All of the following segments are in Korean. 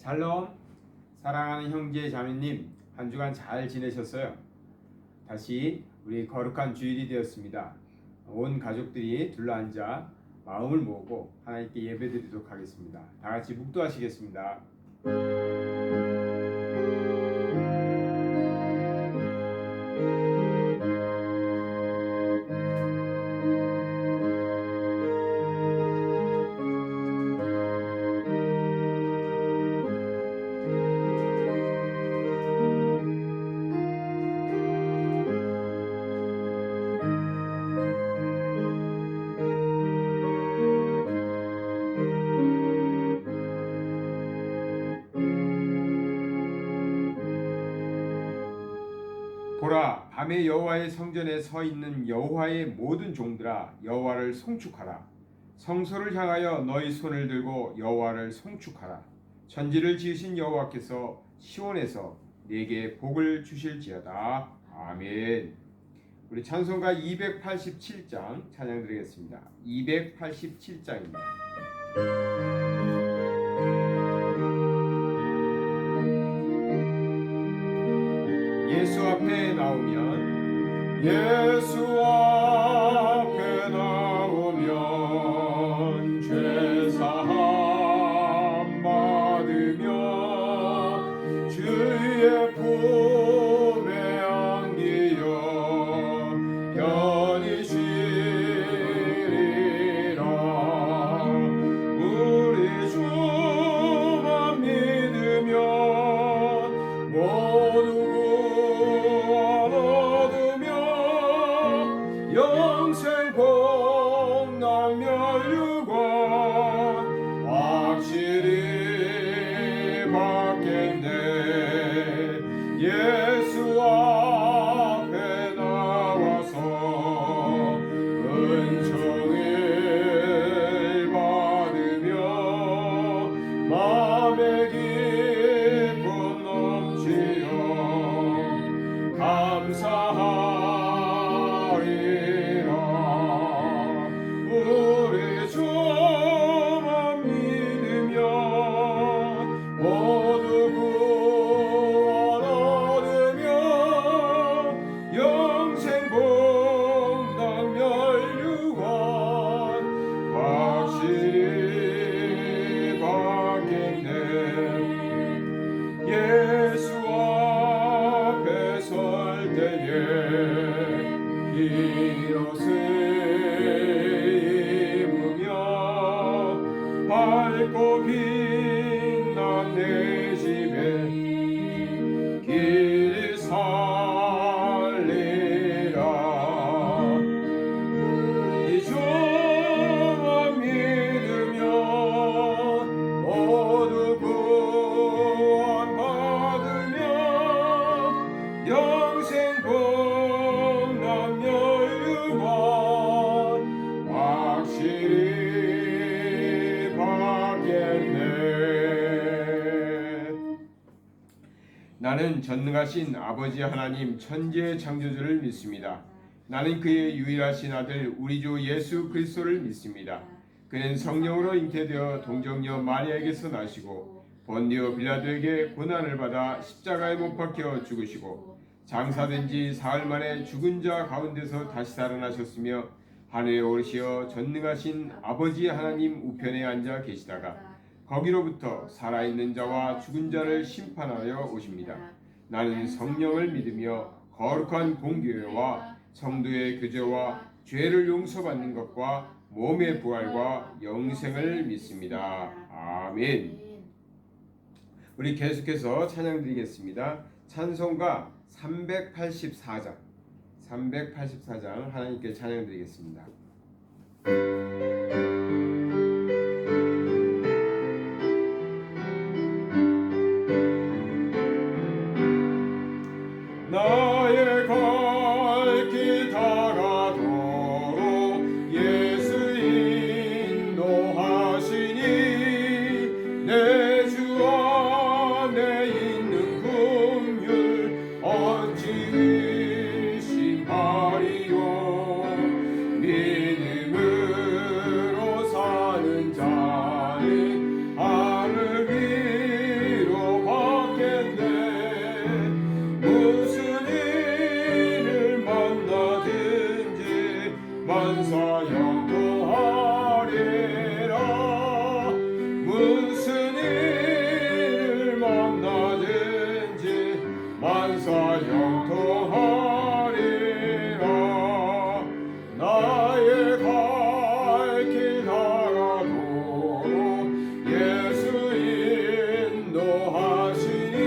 샬롬, 사랑하는 형제 자매님, 한 주간 잘 지내셨어요? 다시 우리 거룩한 주일이 되었습니다. 온 가족들이 둘러앉아 마음을 모으고 하나님께 예배드리도록 하겠습니다. 다 같이 묵도하시겠습니다. 보라, 밤에 여호와의 성전에 서 있는 여호와의 모든 종들아, 여호와를 송축하라. 성소를 향하여 너희 손을 들고 여호와를 송축하라. 천지를 지으신 여호와께서 시온에서 내게 복을 주실지어다. 아멘. 우리 찬송가 287장 찬양 드리겠습니다. 287장입니다. 예수 앞에 나오면 죄 사함 받으며 주의 품에 안기어 편히 쉬리라. 우리 주만 믿으면 모두 영생 복락 멸류관 확실히 받겠네. 예수 앞에 나와서 은총을 받으며 마음의 기쁨 넘치어 감사하리라. 우리 주만 믿으면 모두 구원 얻으며 영생 복락 멸류관 확실히 받겠네. 예수 앞에 설 때에 흰옷을 밝고 빛난 내 집에 길 살리라. 이 주만 믿으면 모두 구원 받으며 영생 복락 멸류관 확실히 나는 전능하신 아버지 하나님 천지의 창조주를 믿습니다. 나는 그의 유일하신 아들 우리 주 예수 그리스도를 믿습니다. 그는 성령으로 잉태되어 동정녀 마리아에게서 나시고 본디오 빌라도에게 고난을 받아 십자가에 못 박혀 죽으시고 장사된 지 사흘 만에 죽은 자 가운데서 다시 살아나셨으며 하늘에 오르시어 전능하신 아버지 하나님 우편에 앉아 계시다가 거기로부터 살아있는 자와 죽은 자를 심판하여 오십니다. 나는 성령을 믿으며 거룩한 공교회와 성도의 교제와 죄를 용서받는 것과 몸의 부활과 영생을 믿습니다. 아멘. 우리 계속해서 찬양 드리겠습니다. 찬송가 384장 하나님께 찬양 드리겠습니다. 나의 갈 길 다가도록 예수 인도하시니 내 주 안에 있는 긍휼 어찌 의심하리요. 만사 영통하리라. 무슨 일을 만나든지 만사 영통하리라. 나의 갈 길 가도록 예수 인도하시니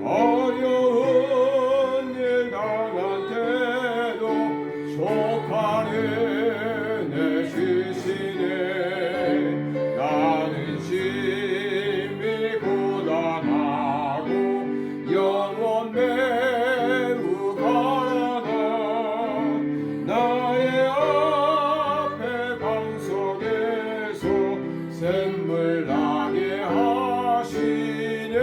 어려운 일 당한 때도 족한 은혜 주시네. 나는 심히 고단하고 영원 매우 가난하. 나의 앞에 방석에서 샘물 나게 하시네.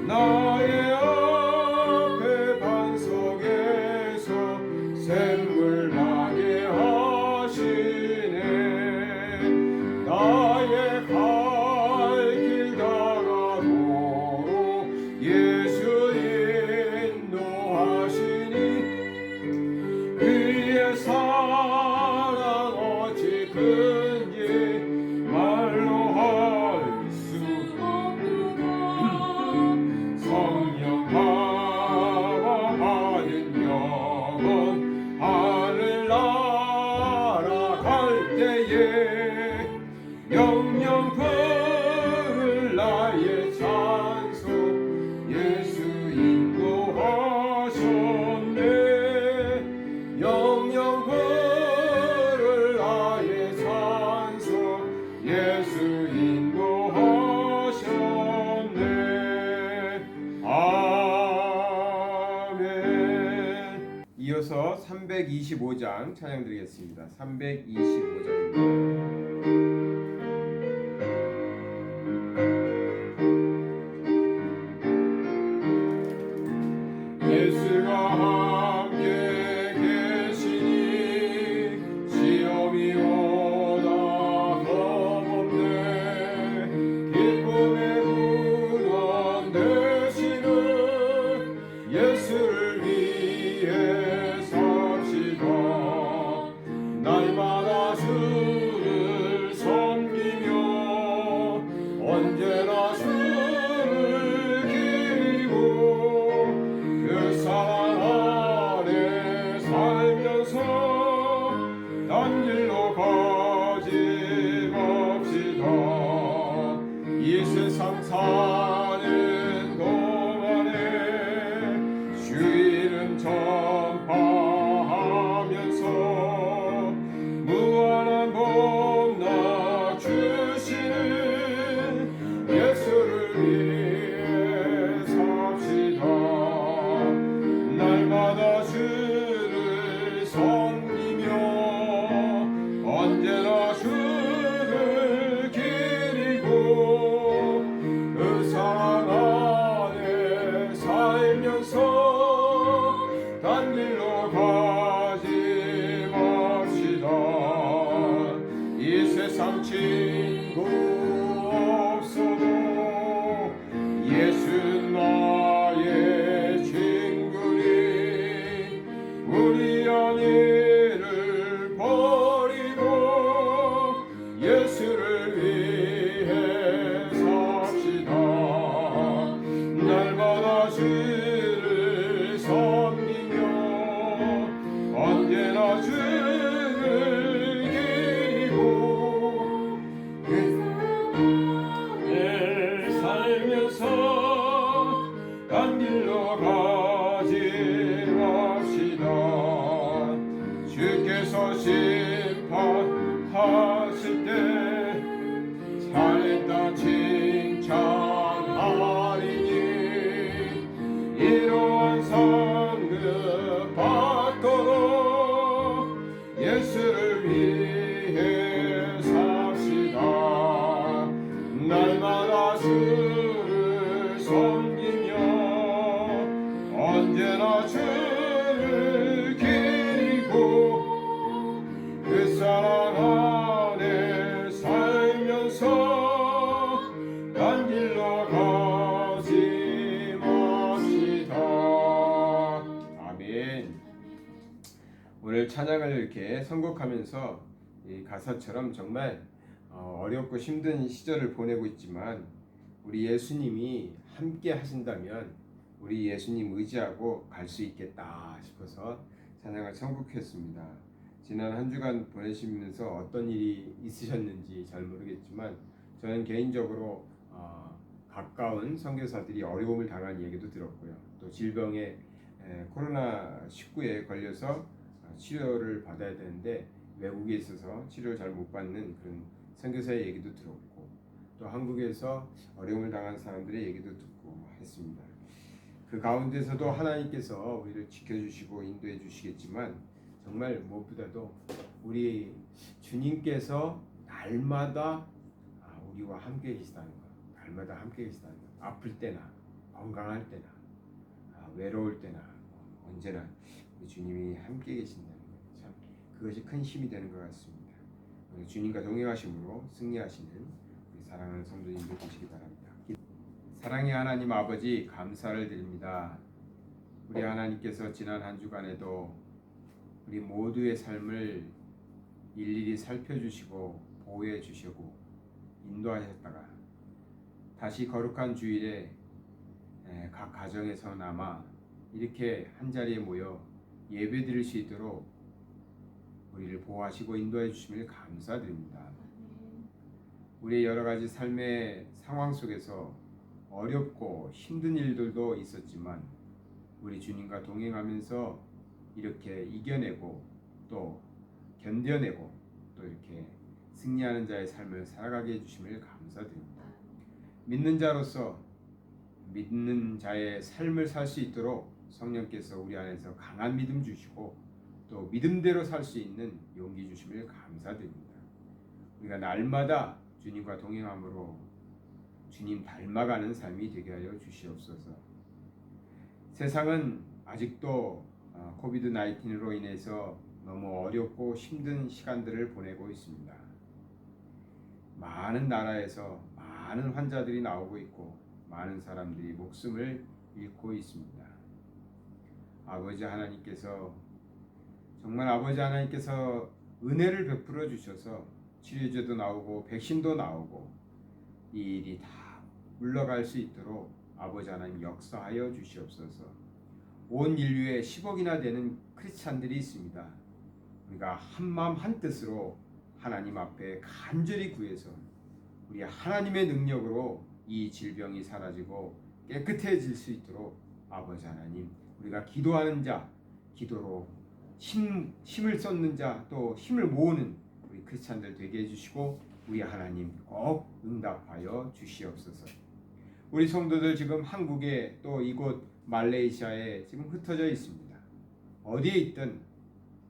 나의 앞에 반석에서 샘물 나게 하시네. 나의 갈 길 가도록 예수 인도하시니 그의 사랑 어찌 큰지 말로 할 수 없구나. 성령 감화 받은 영혼 하늘 날아갈 때에 영영 부를 나의 찬송 예수 인도하셨네. 영영 부를 나의 찬송 예수 인도하셨네. 아멘. 이어서 325장 찬양 드리겠습니다. 325장입니다. 예수가 함께 계시니 시험이 오나 겁없네. 기쁨의 근원 되시는 예수를 위해 삽시다. 날마다 주를 섬기며 언제나 주를 기리고 그 사랑 안에 살면서 딴 길로 가지 맙시다. 이 세상 사는 동안에 주의는 전파하면서 무한한 복나 주시는 예수를 위해 삽시다. 날마다 주를 섬기며 언제나 주를 기리고 그 사랑 안에 살면서 딴 길로 가지 맙시다. 이 세상 친구 없어도 예수는 나의 친구니 우리한 일을 버리고 예수를 위해 삽시다. 날마다 주를 섬기며 언제나 주를 기리고 늘 살면서 딴 길로 가지 맙시다. 주께서 심판하실 때 잘했다 칭찬하리니 이러한 상급 받도록 예수를 위해 삽시다. 날마다 주를 섬기며 언제나 주를 기리고 그 사랑 안에 살면서 딴 길로 가지 맙시다. 아멘. 오늘 찬양을 이렇게 선곡하면서 이 가사처럼 정말 어렵고 힘든 시절을 보내고 있지만 우리 예수님이 함께 하신다면 우리 예수님 의지하고 갈 수 있겠다 싶어서 찬양을 선곡했습니다. 지난 한 주간 보내시면서 어떤 일이 있으셨는지 잘 모르겠지만 저는 개인적으로 가까운 선교사들이 어려움을 당한 얘기도 들었고요. 또 질병에 코로나19에 걸려서 치료를 받아야 되는데 외국에 있어서 치료를 잘 못 받는 그런 선교사의 얘기도 들었고 또 한국에서 어려움을 당한 사람들의 얘기도 듣고 했습니다. 그 가운데서도 하나님께서 우리를 지켜주시고 인도해 주시겠지만 정말 무엇보다도 우리 주님께서 날마다 우리와 함께 계시다는 것, 날마다 함께 계시다는 것, 아플 때나 건강할 때나 외로울 때나 언제나 우리 주님이 함께 계신다는 것, 참 그것이 큰 힘이 되는 것 같습니다. 주님과 동행하심으로 승리하시는 우리 사랑하는 성도님들 되시기 바랍니다. 사랑의 하나님 아버지 감사를 드립니다. 우리 하나님께서 지난 한 주간에도 우리 모두의 삶을 일일이 살펴주시고 보호해 주시고 인도하셨다가 다시 거룩한 주일에 각 가정에서나마 이렇게 한자리에 모여 예배 드릴 수 있도록 우리를 보호하시고 인도해 주심을 감사드립니다. 우리의 여러 가지 삶의 상황 속에서 어렵고 힘든 일들도 있었지만 우리 주님과 동행하면서 이렇게 이겨내고 또 견뎌내고 또 이렇게 승리하는 자의 삶을 살아가게 해주심을 감사드립니다. 믿는 자로서 믿는 자의 삶을 살 수 있도록 성령께서 우리 안에서 강한 믿음 주시고 또 믿음대로 살 수 있는 용기 주심을 감사드립니다. 우리가 날마다 주님과 동행함으로 주님 닮아가는 삶이 되게 하여 주시옵소서. 세상은 아직도 코비드 19으로 인해서 너무 어렵고 힘든 시간들을 보내고 있습니다. 많은 나라에서 많은 환자들이 나오고 있고 많은 사람들이 목숨을 잃고 있습니다. 아버지 하나님께서 정말 아버지 하나님께서 은혜를 베풀어 주셔서 치료제도 나오고 백신도 나오고 이 일이 다 물러갈 수 있도록 아버지 하나님 역사하여 주시옵소서. 온 인류에 10억이나 되는 크리스찬들이 있습니다. 우리가 한마음 한뜻으로 하나님 앞에 간절히 구해서 우리 하나님의 능력으로 이 질병이 사라지고 깨끗해질 수 있도록 아버지 하나님 우리가 기도하는 자, 기도로 힘을 쏟는 자, 또 힘을 모으는 우리 크리스찬들 되게 해주시고 우리 하나님 꼭 응답하여 주시옵소서. 우리 성도들 지금 한국에 또 이곳 말레이시아에 지금 흩어져 있습니다. 어디에 있든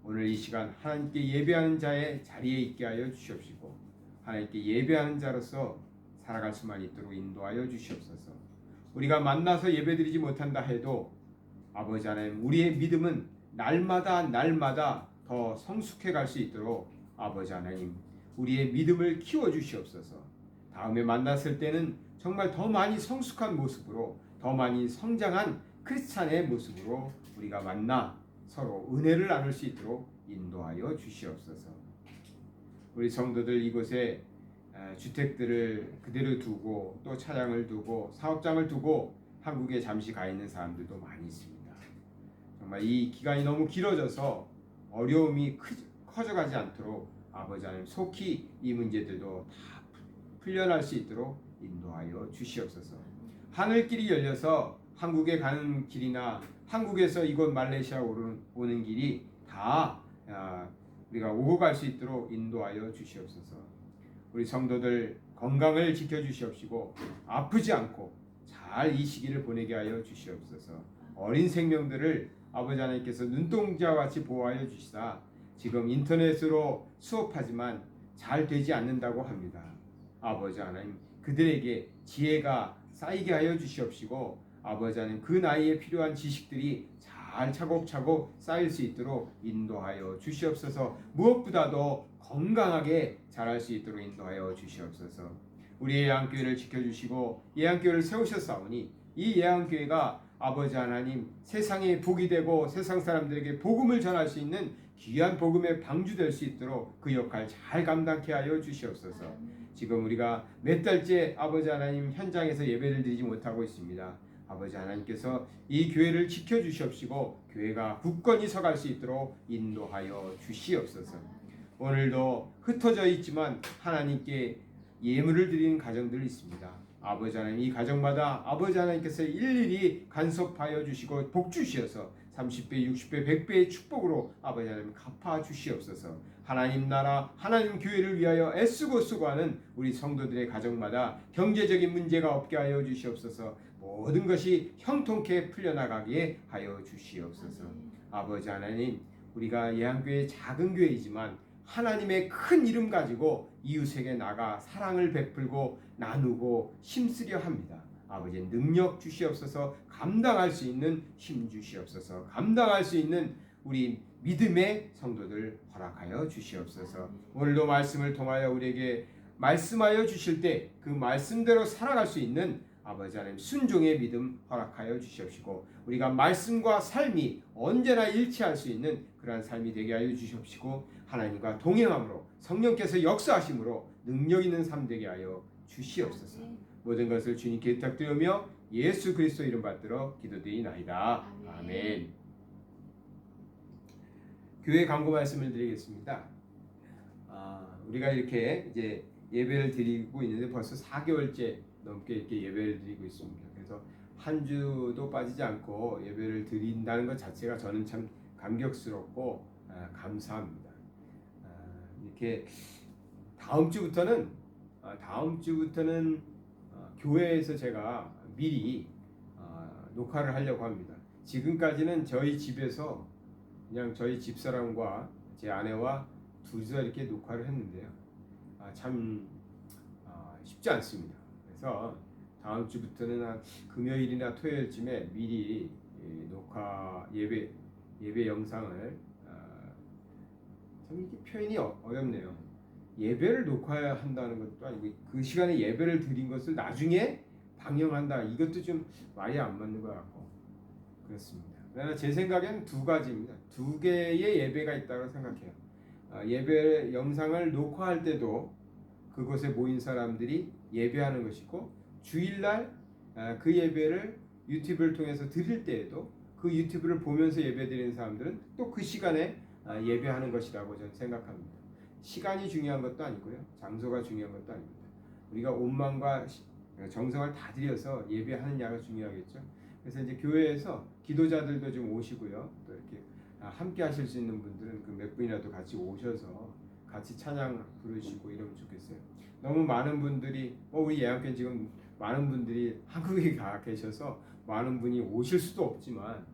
오늘 이 시간 하나님께 예배하는 자의 자리에 있게 하여 주시옵시고 하나님께 예배하는 자로서 살아갈 수만 있도록 인도하여 주시옵소서. 우리가 만나서 예배드리지 못한다 해도 아버지 하나님 우리의 믿음은 날마다 더 성숙해 갈 수 있도록 아버지 하나님 우리의 믿음을 키워 주시옵소서. 다음에 만났을 때는 정말 더 많이 성숙한 모습으로 더 많이 성장한 크리스찬의 모습으로 우리가 만나 서로 은혜를 나눌 수 있도록 인도하여 주시옵소서. 우리 성도들 이곳에 주택들을 그대로 두고 또 차량을 두고 사업장을 두고 한국에 잠시 가 있는 사람들도 많이 있습니다. 정말 이 기간이 너무 길어져서 어려움이 커져가지 않도록 아버지 하나님 속히 이 문제들도 다 풀려날 수 있도록 인도하여 주시옵소서. 하늘길이 열려서 한국에 가는 길이나 한국에서 이곳 말레이시아 오는 길이 다 우리가 오고 갈 수 있도록 인도하여 주시옵소서. 우리 성도들 건강을 지켜주시옵시고 아프지 않고 잘 이 시기를 보내게 하여 주시옵소서. 어린 생명들을 아버지 하나님께서 눈동자와 같이 보호하여 주시사 지금 인터넷으로 수업하지만 잘 되지 않는다고 합니다. 아버지 하나님 그들에게 지혜가 쌓이게 하여 주시옵시고 아버지 하나님 그 나이에 필요한 지식들이 잘 차곡차곡 쌓일 수 있도록 인도하여 주시옵소서. 무엇보다도 건강하게 자랄 수 있도록 인도하여 주시옵소서. 우리 예안교회를 지켜주시고 예안교회를 세우셨사오니 이 예안교회가 아버지 하나님 세상에 복이 되고 세상 사람들에게 복음을 전할 수 있는 귀한 복음의 방주될 수 있도록 그 역할 잘 감당케 하여 주시옵소서. 지금 우리가 몇 달째 아버지 하나님 현장에서 예배를 드리지 못하고 있습니다. 아버지 하나님께서 이 교회를 지켜주시옵시고 교회가 굳건히 서갈 수 있도록 인도하여 주시옵소서. 오늘도 흩어져 있지만 하나님께 예물을 드리는 가정들이 있습니다. 아버지 하나님, 이 가정마다 아버지 하나님께서 일일이 간섭하여 주시고 복 주시어서 30배, 60배, 100배의 축복으로 아버지 하나님 갚아 주시옵소서. 하나님 나라, 하나님 교회를 위하여 애쓰고 수고하는 우리 성도들의 가정마다 경제적인 문제가 없게 하여 주시옵소서. 모든 것이 형통케 풀려나가게 하여 주시옵소서. 아버지 하나님, 우리가 예한교회 작은 교회이지만 하나님의 큰 이름 가지고 이웃에게 나가 사랑을 베풀고 나누고 힘쓰려 합니다. 아버지 능력 주시옵소서. 감당할 수 있는 힘 주시옵소서. 감당할 수 있는 우리 믿음의 성도들 허락하여 주시옵소서. 오늘도 말씀을 통하여 우리에게 말씀하여 주실 때 그 말씀대로 살아갈 수 있는 아버지 하나님 순종의 믿음 허락하여 주시옵시고 우리가 말씀과 삶이 언제나 일치할 수 있는 그러한 삶이 되게 하여 주시옵시고 하나님과 동행함으로 성령께서 역사하심으로 능력 있는 삶 되게 하여 주시옵소서. 모든 것을 주님께 부탁드리며 예수 그리스도 이름 받들어 기도드리나이다. 아멘. 교회 광고 말씀을 드리겠습니다. 우리가 이렇게 이제 예배를 드리고 있는데 벌써 4개월째 넘게 이렇게 예배를 드리고 있습니다. 그래서 한 주도 빠지지 않고 예배를 드린다는 것 자체가 저는 참 감격스럽고 감사합니다. 이렇게 다음 주부터는 교회에서 제가 미리 녹화를 하려고 합니다. 지금까지는 저희 집에서 그냥 저희 집사람과 제 아내와 둘이서 이렇게 녹화를 했는데요. 참 쉽지 않습니다. 그래서 다음 주부터는 한 금요일이나 토요일쯤에 미리 녹화 예배 영상을 참 이게 표현이 어렵네요. 예배를 녹화한다는 것도 아니고 그 시간에 예배를 드린 것을 나중에 방영한다. 이것도 좀 말이 안 맞는 것 같고 그렇습니다. 그러나 제 생각에는 두 가지입니다. 두 개의 예배가 있다고 생각해요. 예배 영상을 녹화할 때도 그곳에 모인 사람들이 예배하는 것이고 주일날 그 예배를 유튜브를 통해서 드릴 때에도 그 유튜브를 보면서 예배드리는 사람들은 또 그 시간에 예배하는 것이라고 저는 생각합니다. 시간이 중요한 것도 아니고요. 장소가 중요한 것도 아닙니다. 우리가 온 마음과 정성을 다 들여서 예배하느냐가 중요하겠죠. 그래서 이제 교회에서 기도자들도 좀 오시고요. 또 이렇게 함께 하실 수 있는 분들은 그 몇 분이라도 같이 오셔서 같이 찬양 부르시고 이러면 좋겠어요. 너무 많은 분들이 우리 예한교회 지금 많은 분들이 한국에 가 계셔서 많은 분이 오실 수도 없지만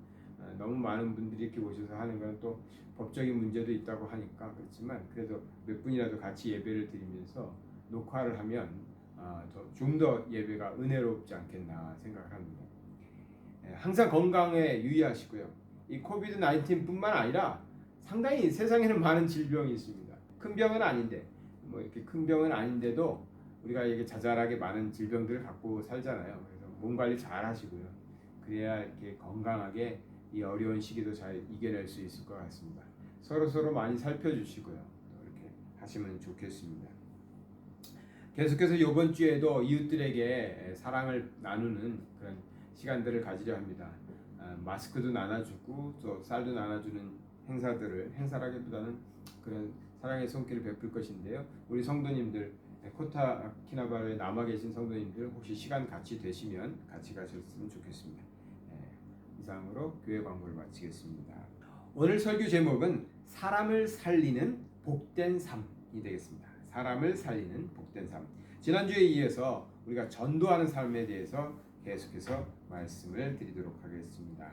너무 많은 분들이 이렇게 오셔서 하는 건 또 법적인 문제도 있다고 하니까 그렇지만 그래도 몇 분이라도 같이 예배를 드리면서 녹화를 하면 좀 더 예배가 은혜롭지 않겠나 생각합니다. 항상 건강에 유의하시고요. 이 코비드 19뿐만 아니라 상당히 세상에는 많은 질병이 있습니다. 큰 병은 아닌데 이렇게 큰 병은 아닌데도 우리가 이게 자잘하게 많은 질병들을 갖고 살잖아요. 그래서 몸 관리 잘 하시고요. 그래야 이렇게 건강하게 이 어려운 시기도 잘 이겨낼 수 있을 것 같습니다. 서로 많이 살펴주시고요. 이렇게 하시면 좋겠습니다. 계속해서 이번 주에도 이웃들에게 사랑을 나누는 그런 시간들을 가지려 합니다. 마스크도 나눠주고 또 쌀도 나눠주는 행사라기보다는 그런 사랑의 손길을 베풀 것인데요. 우리 성도님들 코타키나바루에 남아 계신 성도님들 혹시 시간 같이 되시면 같이 가셨으면 좋겠습니다. 이상으로 교회 광고를 마치겠습니다. 오늘 설교 제목은 사람을 살리는 복된 삶이 되겠습니다. 사람을 살리는 복된 삶. 지난주에 이어서 우리가 전도하는 삶에 대해서 계속해서 말씀을 드리도록 하겠습니다.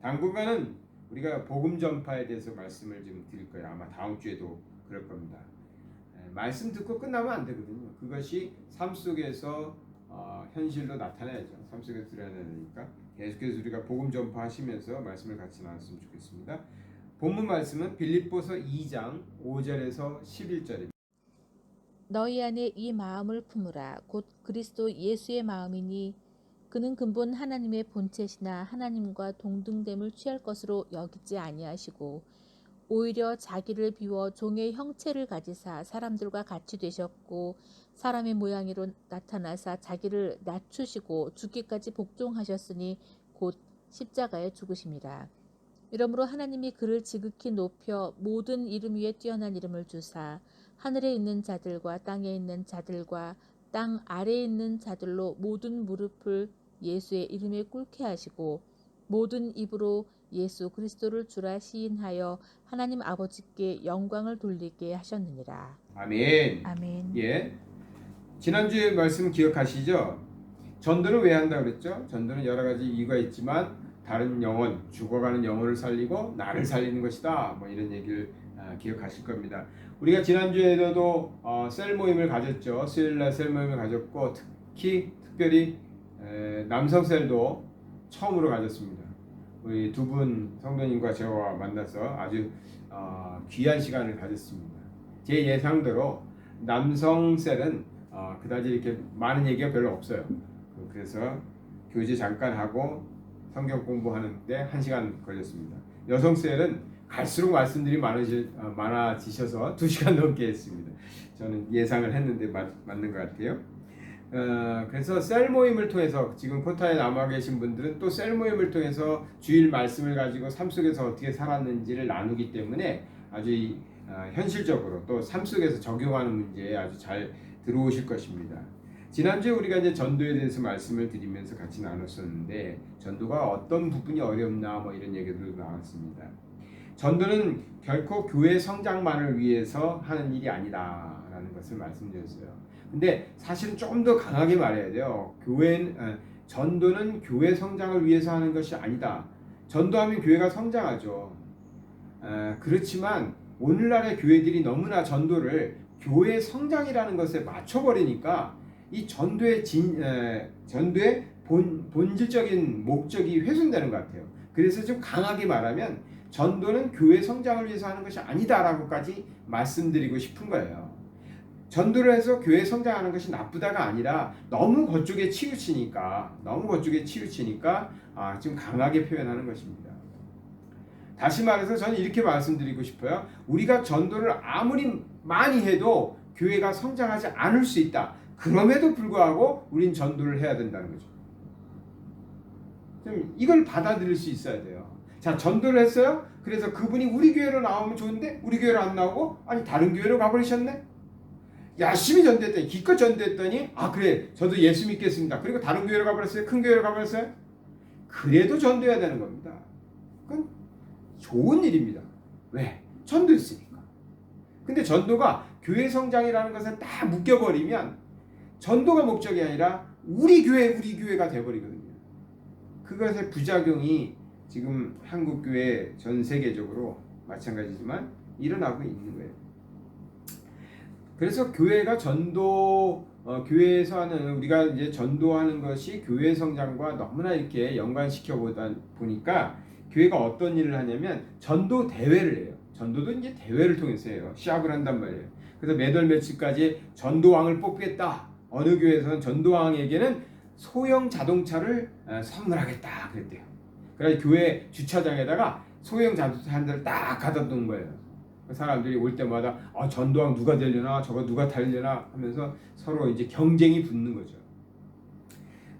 당분간은 우리가 복음 전파에 대해서 말씀을 좀 드릴 거예요. 아마 다음 주에도 그럴 겁니다. 말씀 듣고 끝나면 안 되거든요. 그것이 삶 속에서 현실로 나타나야죠. 삶 속에서 드러나야 되니까 계속해서 우리가 복음 전파하시면서 말씀을 같이 나눴으면 좋겠습니다. 본문 말씀은 빌립보서 2장 5절에서 11절입니다. 너희 안에 이 마음을 품으라. 곧 그리스도 예수의 마음이니 그는 근본 하나님의 본체시나 하나님과 동등됨을 취할 것으로 여기지 아니하시고 오히려 자기를 비워 종의 형체를 가지사 사람들과 같이 되셨고 사람의 모양으로 나타나사 자기를 낮추시고 죽기까지 복종하셨으니 곧 십자가에 죽으심이라. 이러므로 하나님이 그를 지극히 높여 모든 이름 위에 뛰어난 이름을 주사 하늘에 있는 자들과 땅에 있는 자들과 땅 아래에 있는 자들로 모든 무릎을 예수의 이름에 꿇게 하시고 모든 입으로 예수 그리스도를 주라 시인하여 하나님 아버지께 영광을 돌리게 하셨느니라. 아멘. 아멘. 예. 지난주에 말씀 기억하시죠? 전도를 왜 한다고 그랬죠? 전도는 여러 가지 이유가 있지만 다른 영혼, 죽어가는 영혼을 살리고 나를 살리는 것이다. 뭐 이런 얘기를 기억하실 겁니다. 우리가 지난주에도 셀 모임을 가졌죠. 수요일날 셀 모임을 가졌고 특별히 남성 셀도 처음으로 가졌습니다. 우리 두 분 성도님과 저와 만나서 아주 귀한 시간을 가졌습니다. 제 예상대로 남성 셀은 그다지 이렇게 많은 얘기가 별로 없어요. 그래서 교제 잠깐 하고 성경 공부하는데 1시간 걸렸습니다. 여성 셀은 갈수록 말씀들이 많아지셔서 2시간 넘게 했습니다. 저는 예상을 했는데 맞는 것 같아요. 그래서 셀 모임을 통해서 지금 코타에 남아 계신 분들은 또 셀 모임을 통해서 주일 말씀을 가지고 삶 속에서 어떻게 살았는지를 나누기 때문에 아주 현실적으로 또 삶 속에서 적용하는 문제에 아주 잘 들어오실 것입니다. 지난주에 우리가 이제 전도에 대해서 말씀을 드리면서 같이 나눴었는데 전도가 어떤 부분이 어렵나 뭐 이런 얘기도 나왔습니다. 전도는 결코 교회 성장만을 위해서 하는 일이 아니다라는 것을 말씀드렸어요. 근데 사실은 좀 더 강하게 말해야 돼요. 전도는 교회 성장을 위해서 하는 것이 아니다. 전도하면 교회가 성장하죠. 그렇지만 오늘날의 교회들이 너무나 전도를 교회 성장이라는 것에 맞춰버리니까 이 전도의 본질적인 목적이 훼손되는 것 같아요. 그래서 좀 강하게 말하면 전도는 교회 성장을 위해서 하는 것이 아니다라고까지 말씀드리고 싶은 거예요. 전도를 해서 교회 성장하는 것이 나쁘다가 아니라 너무 그쪽에 치우치니까 좀 강하게 표현하는 것입니다. 다시 말해서 저는 이렇게 말씀드리고 싶어요. 우리가 전도를 아무리 많이 해도 교회가 성장하지 않을 수 있다. 그럼에도 불구하고 우린 전도를 해야 된다는 거죠. 좀 이걸 받아들일 수 있어야 돼요. 자, 전도를 했어요. 그래서 그분이 우리 교회로 나오면 좋은데 우리 교회로 안 나오고 아니 다른 교회로 가버리셨네. 열심히 전도했더니 기껏 전도했더니 그래 저도 예수 믿겠습니다. 그리고 다른 교회로 가버렸어요. 큰 교회로 가버렸어요. 그래도 전도해야 되는 겁니다. 그건 좋은 일입니다. 왜? 전도했으니까. 근데 전도가 교회 성장이라는 것에 딱 묶여버리면 전도가 목적이 아니라 우리 교회가 돼버리거든요. 그것의 부작용이 지금 한국교회 전 세계적으로 마찬가지지만 일어나고 있는 거예요. 그래서 교회가 교회에서 하는 우리가 이제 전도하는 것이 교회 성장과 너무나 이렇게 연관시켜 보니까 교회가 어떤 일을 하냐면 전도 대회를 해요. 전도도 이제 대회를 통해서 해요. 시합을 한단 말이에요. 그래서 몇 월 며칠까지 전도왕을 뽑겠다. 어느 교회에서는 전도왕에게는 소형 자동차를 선물하겠다 그랬대요. 그래서 교회 주차장에다가 소형 자동차 한 대를 딱 갖다 놓은 거예요. 사람들이 올 때마다 전도왕 누가 되려나 저거 누가 타려나 하면서 서로 이제 경쟁이 붙는 거죠.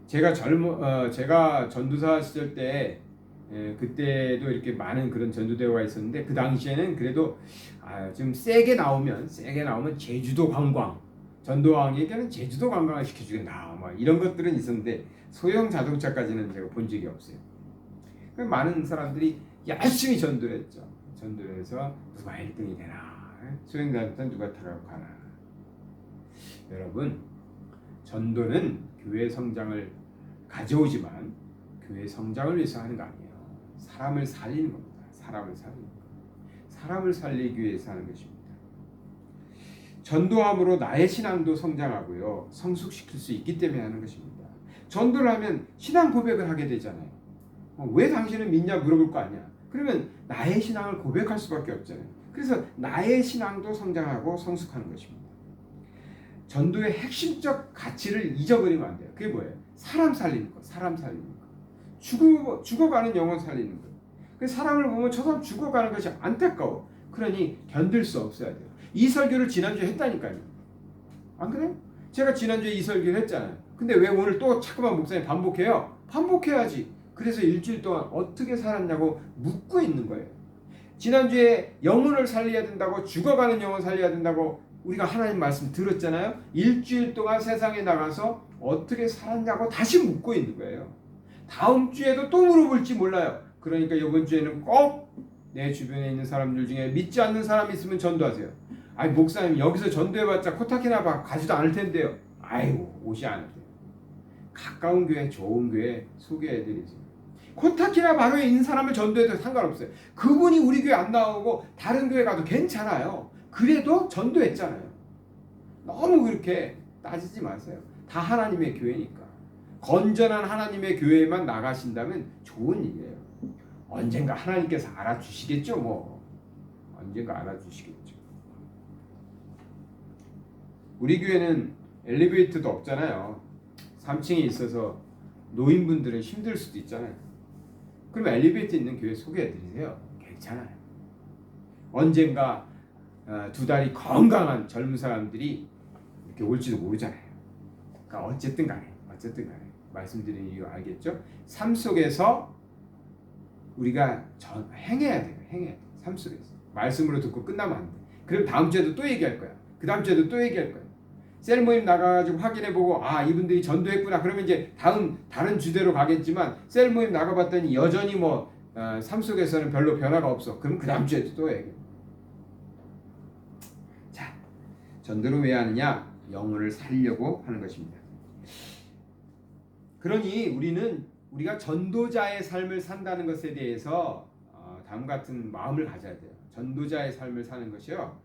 제가 전도사 시절 때 그때도 이렇게 많은 그런 전도대회가 있었는데 그 당시에는 그래도 좀 세게 나오면 제주도 관광 전도왕에게는 제주도 관광을 시켜주겠다 뭐 이런 것들은 있었는데 소형 자동차까지는 제가 본 적이 없어요. 많은 사람들이 열심히 전도를 했죠. 전도를 해서 누가 1등이 되나 소형 자동차 누가 타고 가나. 여러분 전도는 교회 성장을 가져오지만 교회 성장을 위해서 하는 거 아니에요. 사람을 살리는 겁니다. 사람을 살리기 위해서 하는 것입니다. 전도함으로 나의 신앙도 성장하고요. 성숙시킬 수 있기 때문에 하는 것입니다. 전도를 하면 신앙 고백을 하게 되잖아요. 왜 당신은 믿냐 물어볼 거 아니야. 그러면 나의 신앙을 고백할 수밖에 없잖아요. 그래서 나의 신앙도 성장하고 성숙하는 것입니다. 전도의 핵심적 가치를 잊어버리면 안 돼요. 그게 뭐예요? 사람 살리는 거. 죽어가는 영혼 살리는 거. 그 사람을 보면 저 사람 죽어가는 것이 안타까워. 그러니 견딜 수 없어야 돼요. 이 설교를 지난주에 했다니까요. 안 그래요? 제가 지난주에 이 설교를 했잖아요. 근데 왜 오늘 또 자꾸만 목사님 반복해요? 반복해야지. 그래서 일주일 동안 어떻게 살았냐고 묻고 있는 거예요. 지난주에 영혼을 살려야 된다고, 죽어가는 영혼 살려야 된다고 우리가 하나님 말씀 들었잖아요. 일주일 동안 세상에 나가서 어떻게 살았냐고 다시 묻고 있는 거예요. 다음 주에도 또 물어볼지 몰라요. 그러니까 이번 주에는 꼭 내 주변에 있는 사람들 중에 믿지 않는 사람이 있으면 전도하세요. 아니 목사님 여기서 전도해봤자 코타키나 박 가지도 않을 텐데요. 아이고 오시 않을 때 가까운 교회, 좋은 교회 소개해드리세요. 코타키나 박에 있는 사람을 전도해도 상관없어요. 그분이 우리 교회 안 나오고 다른 교회 가도 괜찮아요. 그래도 전도했잖아요. 너무 그렇게 따지지 마세요. 다 하나님의 교회니까. 건전한 하나님의 교회만 나가신다면 좋은 일이에요. 언젠가 하나님께서 알아주시겠죠. 뭐 언젠가 알아주시겠죠. 우리 교회는 엘리베이터도 없잖아요. 3층에 있어서 노인분들은 힘들 수도 있잖아요. 그럼 엘리베이터 있는 교회 소개해드리세요. 괜찮아요. 언젠가 두 다리 건강한 젊은 사람들이 이렇게 올지도 모르잖아요. 그러니까 어쨌든 간에 말씀드리는 이유 알겠죠? 삶 속에서 우리가 행해야 돼요. 행해야 돼. 삶 속에서 말씀으로 듣고 끝나면 안 돼. 그럼 다음 주에도 또 얘기할 거야. 그 다음 주에도 또 얘기할 거야. 셀 모임 나가가지고 확인해보고 아 이분들이 전도했구나. 그러면 이제 다른 주제로 가겠지만 셀 모임 나가봤더니 여전히 삶 속에서는 별로 변화가 없어. 그럼 그 다음 주에도 또 얘기해. 자, 전도를 왜 하느냐? 영혼을 살려고 하는 것입니다. 그러니 우리가 전도자의 삶을 산다는 것에 대해서 다음 같은 마음을 가져야 돼요. 전도자의 삶을 사는 것이요.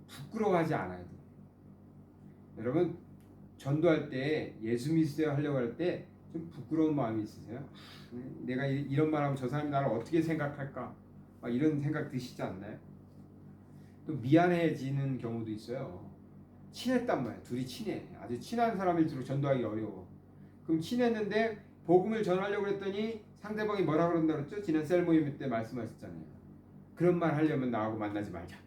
부끄러워하지 않아야 돼요. 여러분 전도할 때 예수 믿으세요 하려고 할 때 좀 부끄러운 마음이 있으세요? 내가 이런 말하면 저 사람이 나를 어떻게 생각할까? 막 이런 생각 드시지 않나요? 또 미안해지는 경우도 있어요. 친했단 말이야. 둘이 친해. 아주 친한 사람일수록 전도하기 어려워. 그럼 친했는데 복음을 전하려고 했더니 상대방이 뭐라 그런다 그랬죠? 지난 셀 모임 때 말씀하셨잖아요. 그런 말 하려면 나하고 만나지 말자.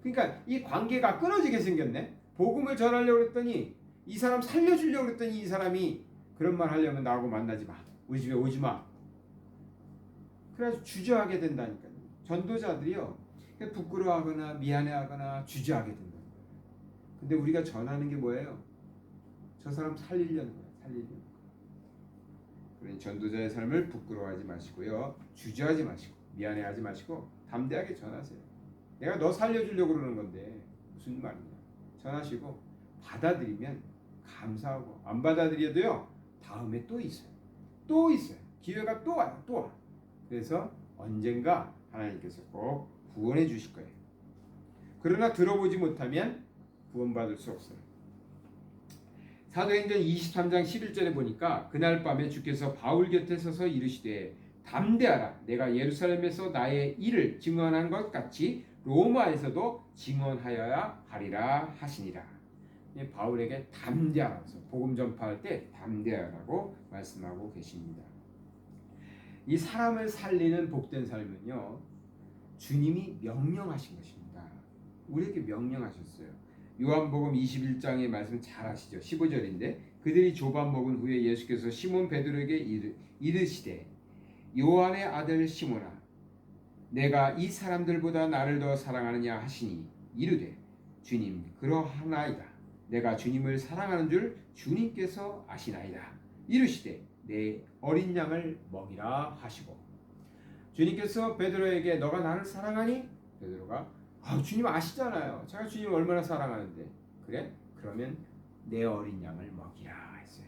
그러니까 이 관계가 끊어지게 생겼네. 복음을 전하려고 했더니 이 사람 살려주려고 했더니 이 사람이 그런 말 하려면 나하고 만나지 마. 우리 집에 오지 마. 그래서 주저하게 된다니까요. 전도자들이요. 부끄러워하거나 미안해하거나 주저하게 된다. 근데 우리가 전하는 게 뭐예요? 저 사람 살리려는 거예요. 살리려는 거예요. 그러니 전도자의 삶을 부끄러워하지 마시고요. 주저하지 마시고 미안해하지 마시고 담대하게 전하세요. 내가 너 살려주려고 그러는 건데 무슨 말이냐. 전하시고 받아들이면 감사하고 안 받아들여도요. 다음에 또 있어요. 또 있어요. 기회가 또 와요. 또 와. 그래서 언젠가 하나님께서 꼭 구원해 주실 거예요. 그러나 들어보지 못하면 구원받을 수 없어요. 사도행전 23장 11절에 보니까 그날 밤에 주께서 바울 곁에 서서 이르시되 담대하라. 내가 예루살렘에서 나의 일을 증언한 것 같이 로마에서도 증언하여야 하리라 하시니라. 바울에게 담대하라고 복음 전파할 때 담대하라고 말씀하고 계십니다. 이 사람을 살리는 복된 삶은요. 주님이 명령하신 것입니다. 우리에게 명령하셨어요. 요한복음 21장의 말씀 잘 아시죠? 15절인데 그들이 조반 먹은 후에 예수께서 시몬 베드로에게 이르시되 요한의 아들 시몬아 내가 이 사람들보다 나를 더 사랑하느냐 하시니 이르되 주님 그러하나이다. 내가 주님을 사랑하는 줄 주님께서 아시나이다. 이르시되 내 어린 양을 먹이라 하시고 주님께서 베드로에게 너가 나를 사랑하니? 베드로가 주님 아시잖아요. 제가 주님 얼마나 사랑하는데. 그래? 그러면 내 어린 양을 먹이라 했어요.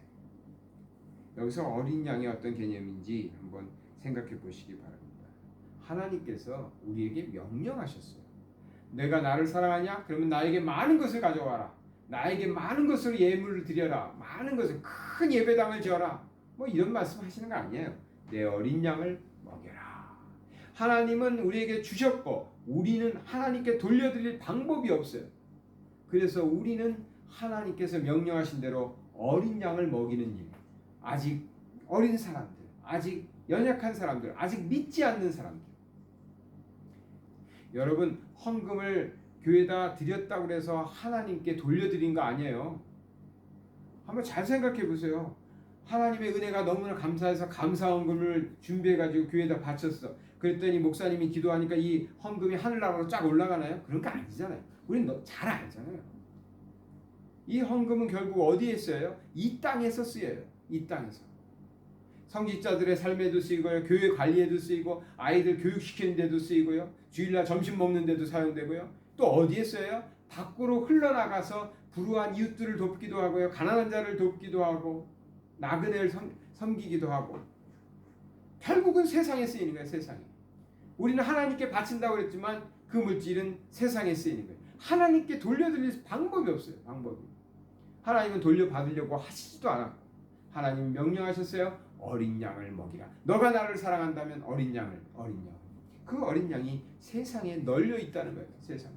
여기서 어린 양이 어떤 개념인지 한번 생각해 보시기 바랍니다. 하나님께서 우리에게 명령하셨어요. 내가 나를 사랑하냐? 그러면 나에게 많은 것을 가져와라. 나에게 많은 것으로 예물을 드려라. 많은 것을 큰 예배당을 지어라. 뭐 이런 말씀 하시는 거 아니에요. 내 어린 양을 먹여라. 하나님은 우리에게 주셨고 우리는 하나님께 돌려드릴 방법이 없어요. 그래서 우리는 하나님께서 명령하신 대로 어린 양을 먹이는 일. 아직 어린 사람들, 아직 연약한 사람들, 아직 믿지 않는 사람들. 여러분, 헌금을 교회에다 드렸다고 해서 하나님께 돌려드린 거 아니에요. 한번 잘 생각해 보세요. 하나님의 은혜가 너무나 감사해서 감사 헌금을 준비해가지고 교회에다 바쳤어. 그랬더니 목사님이 기도하니까 이 헌금이 하늘나라로 쫙 올라가나요? 그런 거 아니잖아요. 우리는 잘 알잖아요. 이 헌금은 결국 어디에 쓰여요? 이 땅에서 쓰여요. 이 땅에서. 성직자들의 삶에도 쓰이고요. 교회 관리에도 쓰이고, 아이들 교육시키는 데도 쓰이고요. 주일날 점심 먹는 데도 사용되고요. 또 어디에 쓰여요? 밖으로 흘러나가서 불우한 이웃들을 돕기도 하고요. 가난한 자를 돕기도 하고, 나그네를 섬기기도 하고. 결국은 세상에 쓰이는 거예요. 세상에. 우리는 하나님께 바친다고 그랬지만 그 물질은 세상에 쓰이는 거예요. 하나님께 돌려드릴 방법이 없어요. 방법이. 하나님은 돌려받으려고 하시지도 않았고, 하나님 명령하셨어요. 어린 양을 먹이라. 너가 나를 사랑한다면 어린 양. 그 어린 양이 세상에 널려 있다는 거예요. 세상에.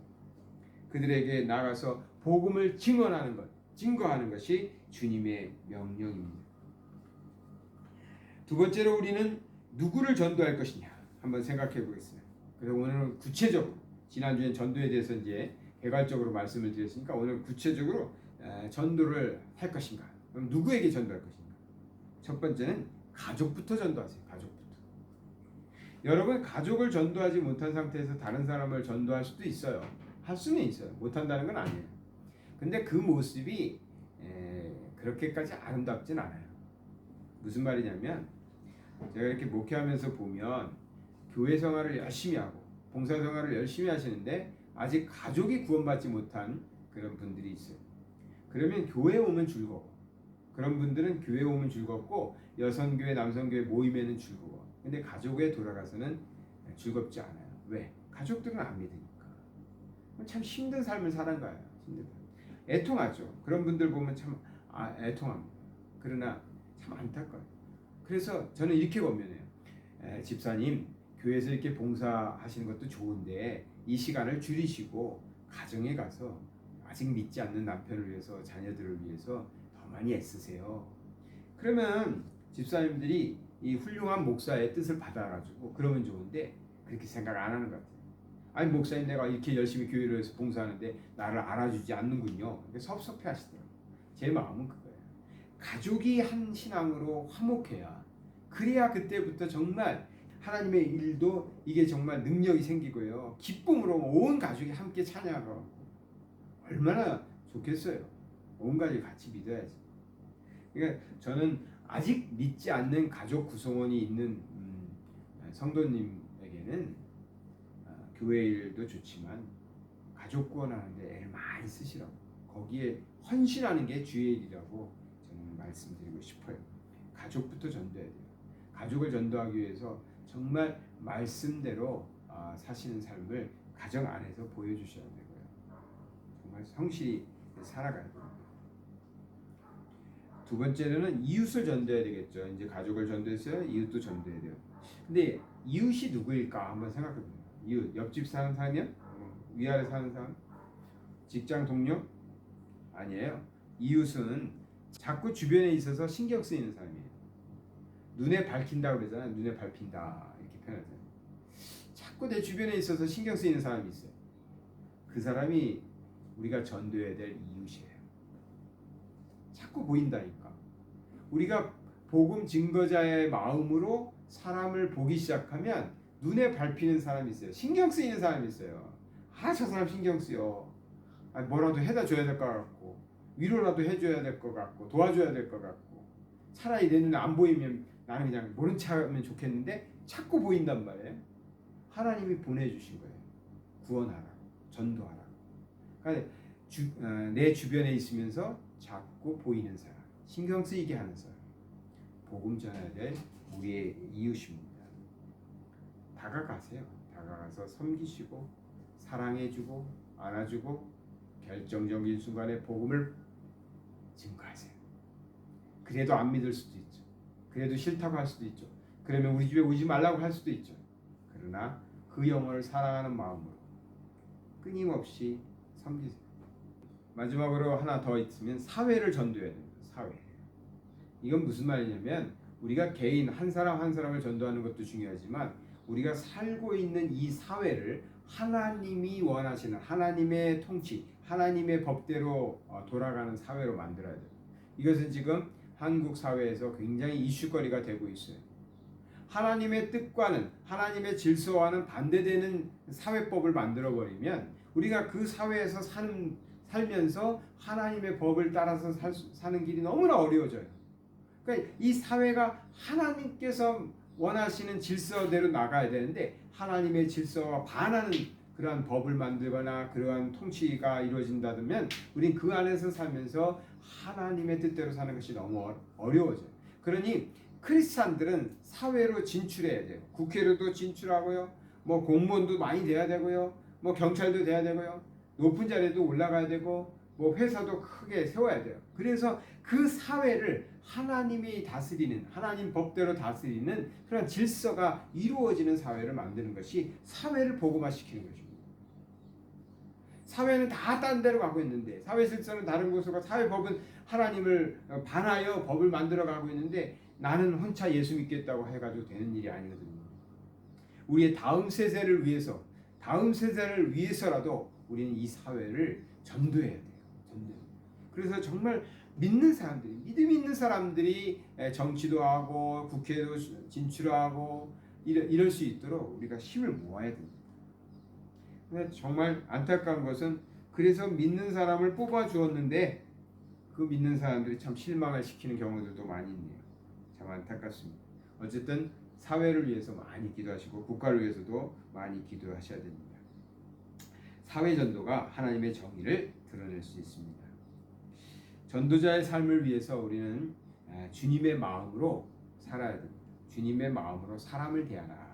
그들에게 나가서 복음을 증거하는 것이 주님의 명령입니다. 두 번째로 우리는 누구를 전도할 것이냐 한번 생각해 보겠습니다. 그래서 오늘은 구체적으로, 지난주엔 전도에 대해서 이제 개괄적으로 말씀을 드렸으니까 오늘 구체적으로 전도를 할 것인가? 그럼 누구에게 전도할 것인가? 첫 번째는 가족부터 전도하세요. 가족부터. 여러분, 가족을 전도하지 못한 상태에서 다른 사람을 전도할 수도 있어요. 할 수는 있어요. 못한다는 건 아니에요. 근데 그 모습이 그렇게까지 아름답진 않아요. 무슨 말이냐면, 제가 이렇게 목회하면서 보면 교회 생활을 열심히 하고 봉사 생활을 열심히 하시는데 아직 가족이 구원받지 못한 그런 분들이 있어요. 그러면 교회에 오면 즐거워. 그런 분들은 교회에 오면 즐겁고 여성교회, 남성교회 모임에는 즐거워. 근데 가족에 돌아가서는 즐겁지 않아요. 왜? 가족들은 안 믿으니까. 참 힘든 삶을 사는 거예요. 힘든 삶. 애통하죠. 그런 분들 보면 참 애통합니다. 그러나 참 안타까워요. 그래서 저는 이렇게 권면해요. 집사님, 교회에서 이렇게 봉사하시는 것도 좋은데 이 시간을 줄이시고 가정에 가서 아직 믿지 않는 남편을 위해서, 자녀들을 위해서 더 많이 애쓰세요. 그러면 집사님들이 이 훌륭한 목사의 뜻을 받아가지고 그러면 좋은데 그렇게 생각 안 하는 것 같아요. 아니, 목사님, 내가 이렇게 열심히 교회를 해서 봉사하는데 나를 알아주지 않는군요. 섭섭해 하시더라고요. 제 마음은 그거예요. 가족이 한 신앙으로 화목해야, 그래야 그때부터 정말 하나님의 일도 이게 정말 능력이 생기고요. 기쁨으로 온 가족이 함께 찬양하고 얼마나 좋겠어요. 온 가족이 같이 믿어야지. 그러니까 저는 아직 믿지 않는 가족 구성원이 있는 성도님에게는 교회 일도 좋지만 가족 구원하는데 애를 많이 쓰시라고, 거기에 헌신하는 게 주의 일이라고 저는 말씀드리고 싶어요. 가족부터 전도해야 돼요. 가족을 전도하기 위해서 정말 말씀대로 사시는 삶을 가정 안에서 보여주셔야 되고요. 정말 성실히 살아가야 됩니다. 두 번째로는 이웃을 전도해야 되겠죠. 이제 가족을 전도했어요. 이웃도 전도해야 돼요. 근데 이웃이 누구일까 한번 생각해 보세요. 이웃, 옆집 사는 사람이야? 위아래 사는 사람? 직장 동료? 아니에요. 이웃은 자꾸 주변에 있어서 신경 쓰이는 사람이에요. 눈에 밝힌다고 그러잖아요. 눈에 밟힌다 이렇게 표현하잖아요. 자꾸 내 주변에 있어서 신경 쓰이는 사람이 있어요. 그 사람이 우리가 전도해야 될 이웃이에요. 자꾸 보인다니까. 우리가 복음 증거자의 마음으로 사람을 보기 시작하면 눈에 밟히는 사람이 있어요. 신경 쓰이는 사람이 있어요. 저 사람 신경 쓰여. 뭐라도 해다 줘야 될 것 같고, 위로라도 해줘야 될 것 같고, 도와줘야 될 것 같고, 차라리 내 눈에 안 보이면 나는 그냥 모른 척 하면 좋겠는데 자꾸 보인단 말이에요. 하나님이 보내주신 거예요. 구원하라고, 전도하라고. 그러니까 내 주변에 있으면서 자꾸 보이는 사람, 신경 쓰이게 하는 사람, 복음 전해야 될 우리의 이웃입니다. 다가가세요. 다가가서 섬기시고 사랑해주고 안아주고 결정적인 순간에 복음을 증거하세요. 그래도 안 믿을 수도 있죠. 그래도 싫다고 할 수도 있죠. 그러면 우리 집에 오지 말라고 할 수도 있죠. 그러나 그 영혼을 사랑하는 마음으로 끊임없이 섬기세요. 마지막으로 하나 더 있으면 사회를 전도해야 됩니다. 사회. 이건 무슨 말이냐면 우리가 개인 한 사람 한 사람을 전도하는 것도 중요하지만 우리가 살고 있는 이 사회를 하나님이 원하시는 하나님의 통치, 하나님의 법대로 돌아가는 사회로 만들어야 돼요. 이것은 지금 한국 사회에서 굉장히 이슈거리가 되고 있어요. 하나님의 뜻과는 하나님의 질서와는 반대되는 사회법을 만들어버리면 우리가 그 사회에서 살면서 하나님의 법을 따라서 사는 길이 너무나 어려워져요. 그러니까 이 사회가 하나님께서 원하시는 질서대로 나가야 되는데 하나님의 질서와 반하는 그러한 법을 만들거나 그러한 통치가 이루어진다면 우린 그 안에서 살면서 하나님의 뜻대로 사는 것이 너무 어려워져요. 그러니 크리스찬들은 사회로 진출해야 돼요. 국회로도 진출하고요. 뭐 공무원도 많이 돼야 되고요. 뭐 경찰도 돼야 되고요. 높은 자리에도 올라가야 되고 뭐 회사도 크게 세워야 돼요. 그래서 그 사회를 하나님이 다스리는 하나님 법대로 다스리는 그런 질서가 이루어지는 사회를 만드는 것이 사회를 복음화시키는 것입니다. 사회는 다 딴 데로 가고 있는데 사회 질서는 다른 곳으로 사회 법은 하나님을 반하여 법을 만들어 가고 있는데 나는 혼자 예수 믿겠다고 해가지고 되는 일이 아니거든요. 우리의 다음 세대를 위해서라도 우리는 이 사회를 전도해야 돼요. 그래서 정말 믿는 사람들이 믿음 있는 사람들이 정치도 하고 국회도 진출하고 이럴 수 있도록 우리가 힘을 모아야 됩니다. 근데 정말 안타까운 것은 그래서 믿는 사람을 뽑아 주었는데 그 믿는 사람들이 참 실망을 시키는 경우들도 많이 있네요. 참 안타깝습니다. 어쨌든 사회를 위해서 많이 기도하시고 국가를 위해서도 많이 기도하셔야 됩니다. 사회 전도가 하나님의 정의를 드러낼 수 있습니다. 전도자의 삶을 위해서 우리는 주님의 마음으로 살아야 됩니다. 주님의 마음으로 사람을 대하라.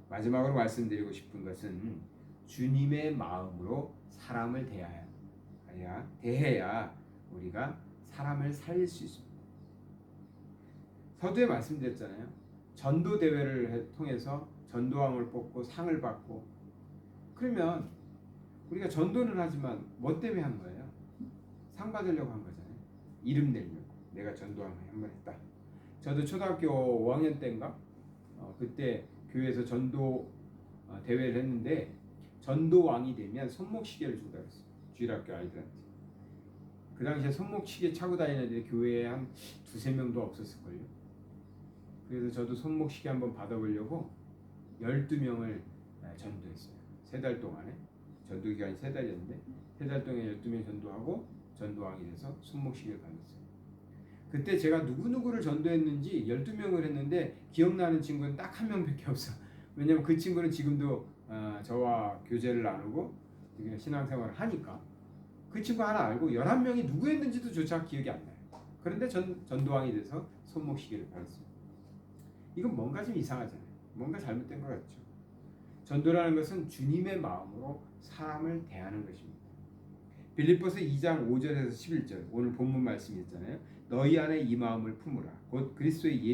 마지막으로 말씀드리고 싶은 것은 주님의 마음으로 사람을 대해야 우리가 사람을 살릴 수 있습니다. 서두에 말씀드렸잖아요. 전도 대회를 통해서 전도왕을 뽑고 상을 받고 그러면 우리가 전도는 하지만 뭐 때문에 한 거예요? 상 받으려고 한 거잖아요. 이름 내려고. 내가 전도왕을 한번 했다. 저도 초등학교 5학년 때인가 그때 교회에서 전도 대회를 했는데 전도왕이 되면 손목시계를 준다고 했어요. 주일학교 아이들한테. 그 당시에 손목시계 차고 다니는 애들이 교회에 한 두세 명도 없었을걸요. 그래서 저도 손목시계 한번 받아보려고 12명을 전도했어요. 3달 동안에. 전도 기간이 3달이었는데 3달 동안에 12명 전도하고 전도왕이 돼서 손목시계를 받았어요. 그때 제가 누구누구를 전도했는지 12명을 했는데 기억나는 친구는 딱 한 명밖에 없어. 왜냐면 그 친구는 지금도 저와 교제를 나누고 신앙생활을 하니까 그 친구 하나 알고 11명이 누구 했는지도 조차 기억이 안 나요. 그런데 전도왕이 돼서 손목시계를 받았어요. 이건 뭔가 좀 이상하잖아요. 뭔가 잘못된 것 같죠. 전도라는 것은 주님의 마음으로 사람을 대하는 것입니다. 빌립보서 2장 5절에서 11절 오늘 본문 말씀이었잖아요. 너희 안에 이 마음을 품으라. 곧 그리스도의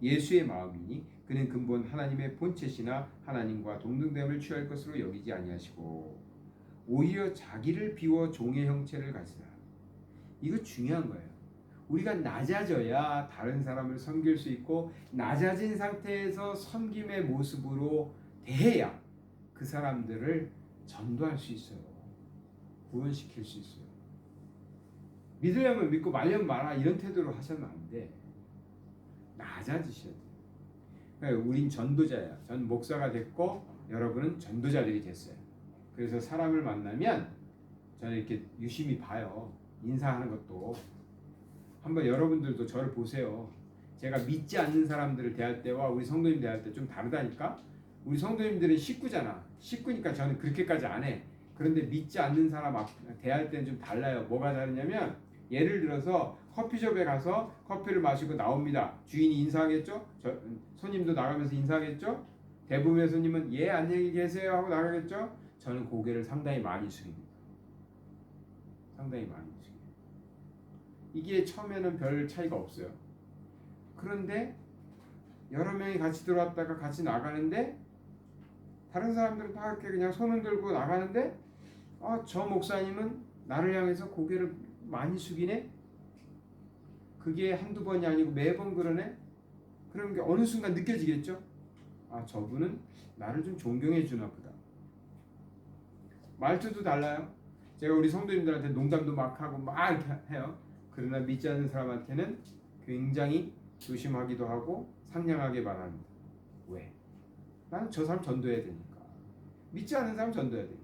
예수의 마음이니 그는 근본 하나님의 본체시나 하나님과 동등됨을 취할 것으로 여기지 아니하시고 오히려 자기를 비워 종의 형체를 가지라. 이거 중요한 거예요. 우리가 낮아져야 다른 사람을 섬길 수 있고 낮아진 상태에서 섬김의 모습으로 대해야 그 사람들을 전도할 수 있어요. 구원시킬 수 있어요. 믿으려면 믿고 말려면 말아 이런 태도로 하시면 안 돼. 낮아지셔야 돼요. 그러니까 우린 전도자야. 전 목사가 됐고 여러분은 전도자들이 됐어요. 그래서 사람을 만나면 저는 이렇게 유심히 봐요. 인사하는 것도. 한번 여러분들도 저를 보세요. 제가 믿지 않는 사람들을 대할 때와 우리 성도님 대할 때 좀 다르다니까? 우리 성도님들은 식구잖아. 식구니까 저는 그렇게까지 안 해. 그런데 믿지 않는 사람 대할 때는 좀 달라요. 뭐가 다르냐면 예를 들어서 커피숍에 가서 커피를 마시고 나옵니다. 주인이 인사하겠죠? 손님도 나가면서 인사하겠죠? 대부분의 손님은 예 안녕히 계세요 하고 나가겠죠? 저는 고개를 상당히 많이 숙입니다. 상당히 많이 숙여요. 이게 처음에는 별 차이가 없어요. 그런데 여러 명이 같이 들어왔다가 같이 나가는데 다른 사람들은 다 이렇게 그냥 손을 들고 나가는데 저 목사님은 나를 향해서 고개를 많이 숙이네? 그게 한두 번이 아니고 매번 그러네? 그러면 어느 순간 느껴지겠죠? 저분은 나를 좀 존경해 주나 보다. 말투도 달라요. 제가 우리 성도님들한테 농담도 막 하고 막 이렇게 해요. 그러나 믿지 않는 사람한테는 굉장히 조심하기도 하고 상냥하게 말합니다. 왜? 나는 저 사람 전도해야 되니까. 믿지 않는 사람 전도해야 되니까.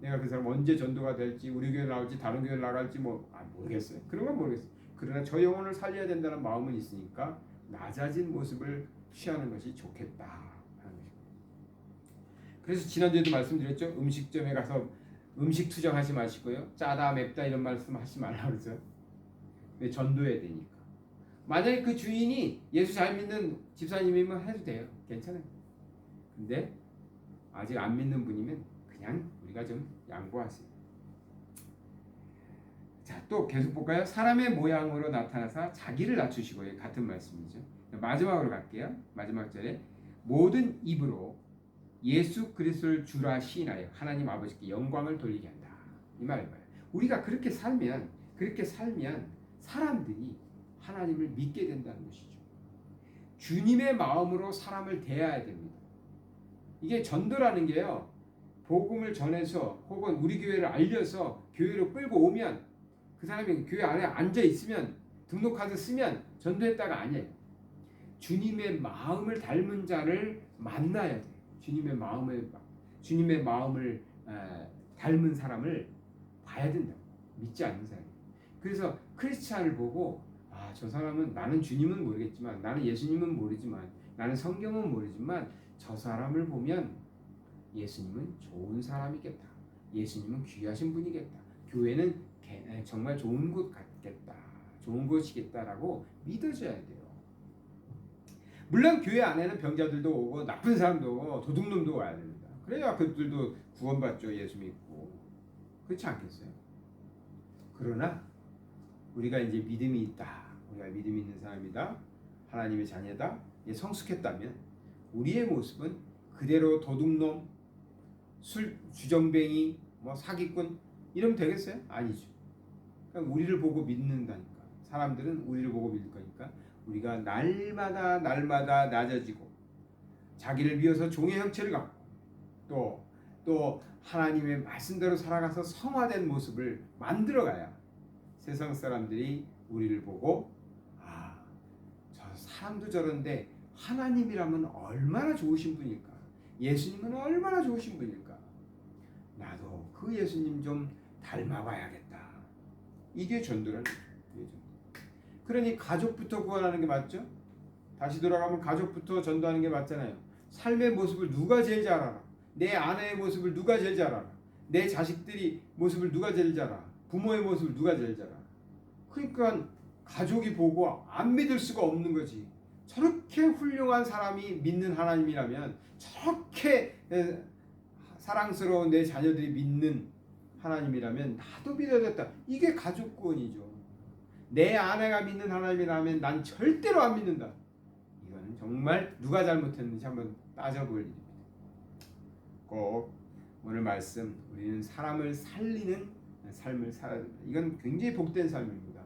내가 그 사람 언제 전도가 될지, 우리 교회 나올지 다른 교회 나갈지 모르겠어요. 그런 건 모르겠어요. 그러나 저 영혼을 살려야 된다는 마음은 있으니까 낮아진 모습을 취하는 것이 좋겠다 하는 것입니다. 그래서 지난주에도 말씀드렸죠. 음식점에 가서 음식 투정하지 마시고요. 짜다 맵다 이런 말씀 하지 말라고 그러죠. 근데 전도해야 되니까. 만약에 그 주인이 예수 잘 믿는 집사님이면 해도 돼요. 괜찮아요. 근데 아직 안 믿는 분이면 그냥 우리가 좀 양보하세요. 자, 또 계속 볼까요? 사람의 모양으로 나타나서 자기를 낮추시고, 같은 말씀이죠. 마지막으로 갈게요. 마지막 절에 모든 입으로 예수 그리스도를 주라 시인하여 하나님 아버지께 영광을 돌리게 한다. 이 말인 거예요. 우리가 그렇게 살면 사람들이 하나님을 믿게 된다는 것이죠. 주님의 마음으로 사람을 대해야 됩니다. 이게 전도라는 게요. 복음을 전해서 혹은 우리 교회를 알려서 교회로 끌고 오면 그 사람이 교회 안에 앉아 있으면 등록카드 쓰면 전도했다가 아니에요. 주님의 마음을 닮은 자를 만나야 돼요. 주님의 마음을 닮은 사람을 봐야 된다. 믿지 않는 사람. 그래서 크리스찬을 보고 저 사람은 나는 주님은 모르겠지만 나는 예수님은 모르지만 나는 성경은 모르지만 저 사람을 보면 예수님은 좋은 사람이겠다. 예수님은 귀하신 분이겠다. 교회는 정말 좋은 곳 같겠다. 좋은 곳이겠다라고 믿어져야 돼요. 물론 교회 안에는 병자들도 오고 나쁜 사람도 오고 도둑놈도 와야 됩니다. 그래야 그들도 구원받죠. 예수 믿고. 그렇지 않겠어요? 그러나 우리가 이제 믿음이 있다. 우리가 믿음이 있는 사람이다. 하나님의 자녀다. 성숙했다면 우리의 모습은 그대로 도둑놈, 주정뱅이, 사기꾼 이러면 되겠어요? 아니죠. 그러니까 우리를 보고 믿는다니까. 사람들은 우리를 보고 믿을 거니까 우리가 날마다 낮아지고 자기를 비워서 종의 형체를 갖고 또 하나님의 말씀대로 살아가서 성화된 모습을 만들어가야 세상 사람들이 우리를 보고 저 사람도 저런데 하나님이라면 얼마나 좋으신 분일까? 예수님은 얼마나 좋으신 분일까? 나도 그 예수님 좀 닮아봐야겠다. 이게 전도라는 거죠. 그러니 가족부터 구원하는 게 맞죠? 다시 돌아가면 가족부터 전도하는 게 맞잖아요. 삶의 모습을 누가 제일 잘 알아? 내 아내의 모습을 누가 제일 잘 알아? 내 자식들이 모습을 누가 제일 잘 알아? 부모의 모습을 누가 제일 잘 알아? 그러니까 가족이 보고 안 믿을 수가 없는 거지. 저렇게 훌륭한 사람이 믿는 하나님이라면 저렇게 사랑스러운 내 자녀들이 믿는 하나님이라면 나도 믿어야겠다. 이게 가족 구원이죠. 내 아내가 믿는 하나님이라면 난 절대로 안 믿는다. 이거는 정말 누가 잘못했는지 한번 따져볼 일입니다. 꼭 오늘 말씀 우리는 사람을 살리는 삶을 살아야 된다. 이건 굉장히 복된 삶입니다.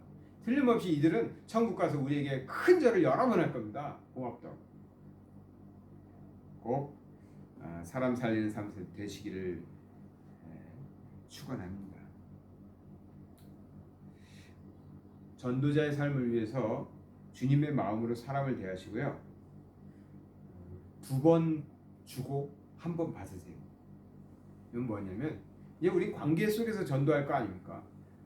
틀림없이 이들은 천국 가서 우리에게 큰 절을 여러 번 할 겁니다. 고맙다고. 꼭 사람 살리는 삶 되시기를 축원합니다. 전도자의 삶을 위해서 주님의 마음으로 사람을 대하시고요. 2번 주고 1번 받으세요. 이건 뭐냐면 이제 우리 관계 속에서 전도할 거 아닙니까?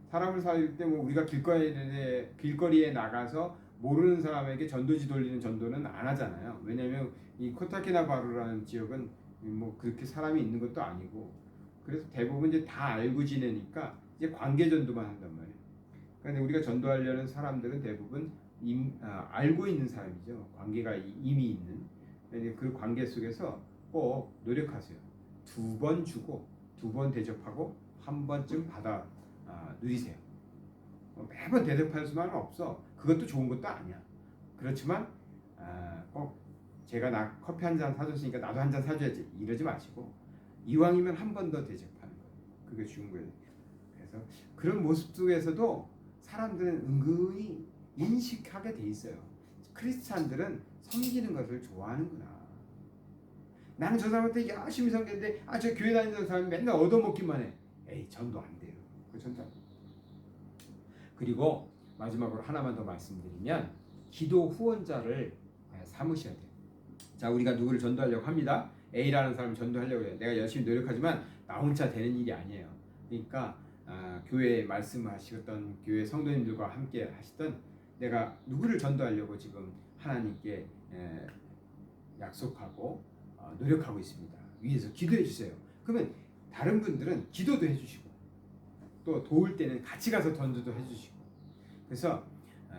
사람을 살릴 때 우리가 길거리에 나가서 모르는 사람에게 전도지 돌리는 전도는 안 하잖아요. 왜냐하면 이 코타키나바루라는 지역은 그렇게 사람이 있는 것도 아니고 그래서 대부분 이제 다 알고 지내니까 이제 관계 전도만 한단 말이에요. 그런데 우리가 전도하려는 사람들은 대부분 알고 있는 사람이죠. 관계가 이미 있는. 그 관계 속에서 꼭 노력하세요. 2번 주고 2번 대접하고 1번쯤 받아 누리세요. 매번 대접할 수만은 없어. 그것도 좋은 것도 아니야. 그렇지만 꼭 제가 커피 한 잔 사줬으니까 나도 한 잔 사줘야지 이러지 마시고 이왕이면 1번 더 대접하는 거예요. 그게 좋은 거예요. 그래서 그런 모습 속에서도 사람들은 은근히 인식하게 돼 있어요. 크리스찬들은 섬기는 것을 좋아하는구나. 나는 저 사람한테 열심히 섬겼는데 저 교회 다니는 사람이 맨날 얻어먹기만 해. 에이, 전도 안 돼요. 그 전도 안 돼요. 그리고 마지막으로 하나만 더 말씀드리면 기도 후원자를 삼으셔야 돼요. 자, 우리가 누구를 전도하려고 합니다. A라는 사람을 전도하려고 해요. 내가 열심히 노력하지만 나 혼자 되는 일이 아니에요. 그러니까 교회에 말씀하셨던 교회 성도님들과 함께 하시던 내가 누구를 전도하려고 지금 하나님께 약속하고 노력하고 있습니다. 위에서 기도해 주세요. 그러면 다른 분들은 기도도 해주시고 또 도울 때는 같이 가서 전도도 해주시고. 그래서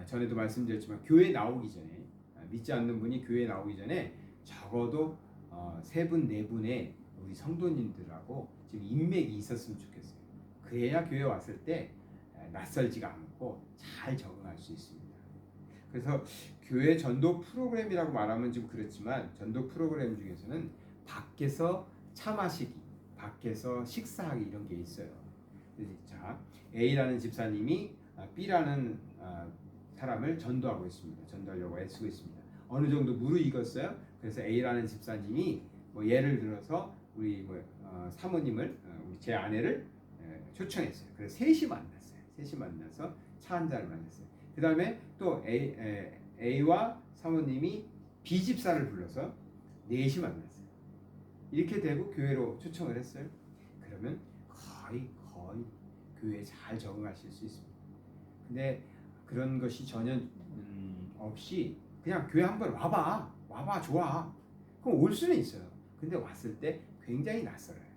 전에도 말씀드렸지만 교회 나오기 전에 믿지 않는 분이 교회 나오기 전에 적어도 3분 4분의 우리 성도님들하고 지금 인맥이 있었으면 좋겠어요. 그래야 교회 왔을 때 낯설지가 않고 잘 적응할 수 있습니다. 그래서 교회 전도 프로그램이라고 말하면 좀 그렇지만 전도 프로그램 중에서는 밖에서 차 마시기, 밖에서 식사하기 이런 게 있어요. 자, A라는 집사님이 B라는 사람을 전도하고 있습니다. 전도하려고 애쓰고 있습니다. 어느 정도 무르익었어요. 그래서 A라는 집사님이 예를 들어서 우리 사모님을 우리 제 아내를 초청했어요. 그래서 셋이 만났어요. 셋이 만나서 차 한 잔을 마셨어요. 그 다음에 또 A와 사모님이 B 집사를 불러서 넷이 만났어요. 이렇게 되고 교회로 초청을 했어요. 그러면 거의 교회에 잘 적응하실 수 있습니다. 근데 그런 것이 전혀 없이 그냥 교회 한번 와봐 좋아. 그럼 올 수는 있어요. 근데 왔을 때 굉장히 낯설어요.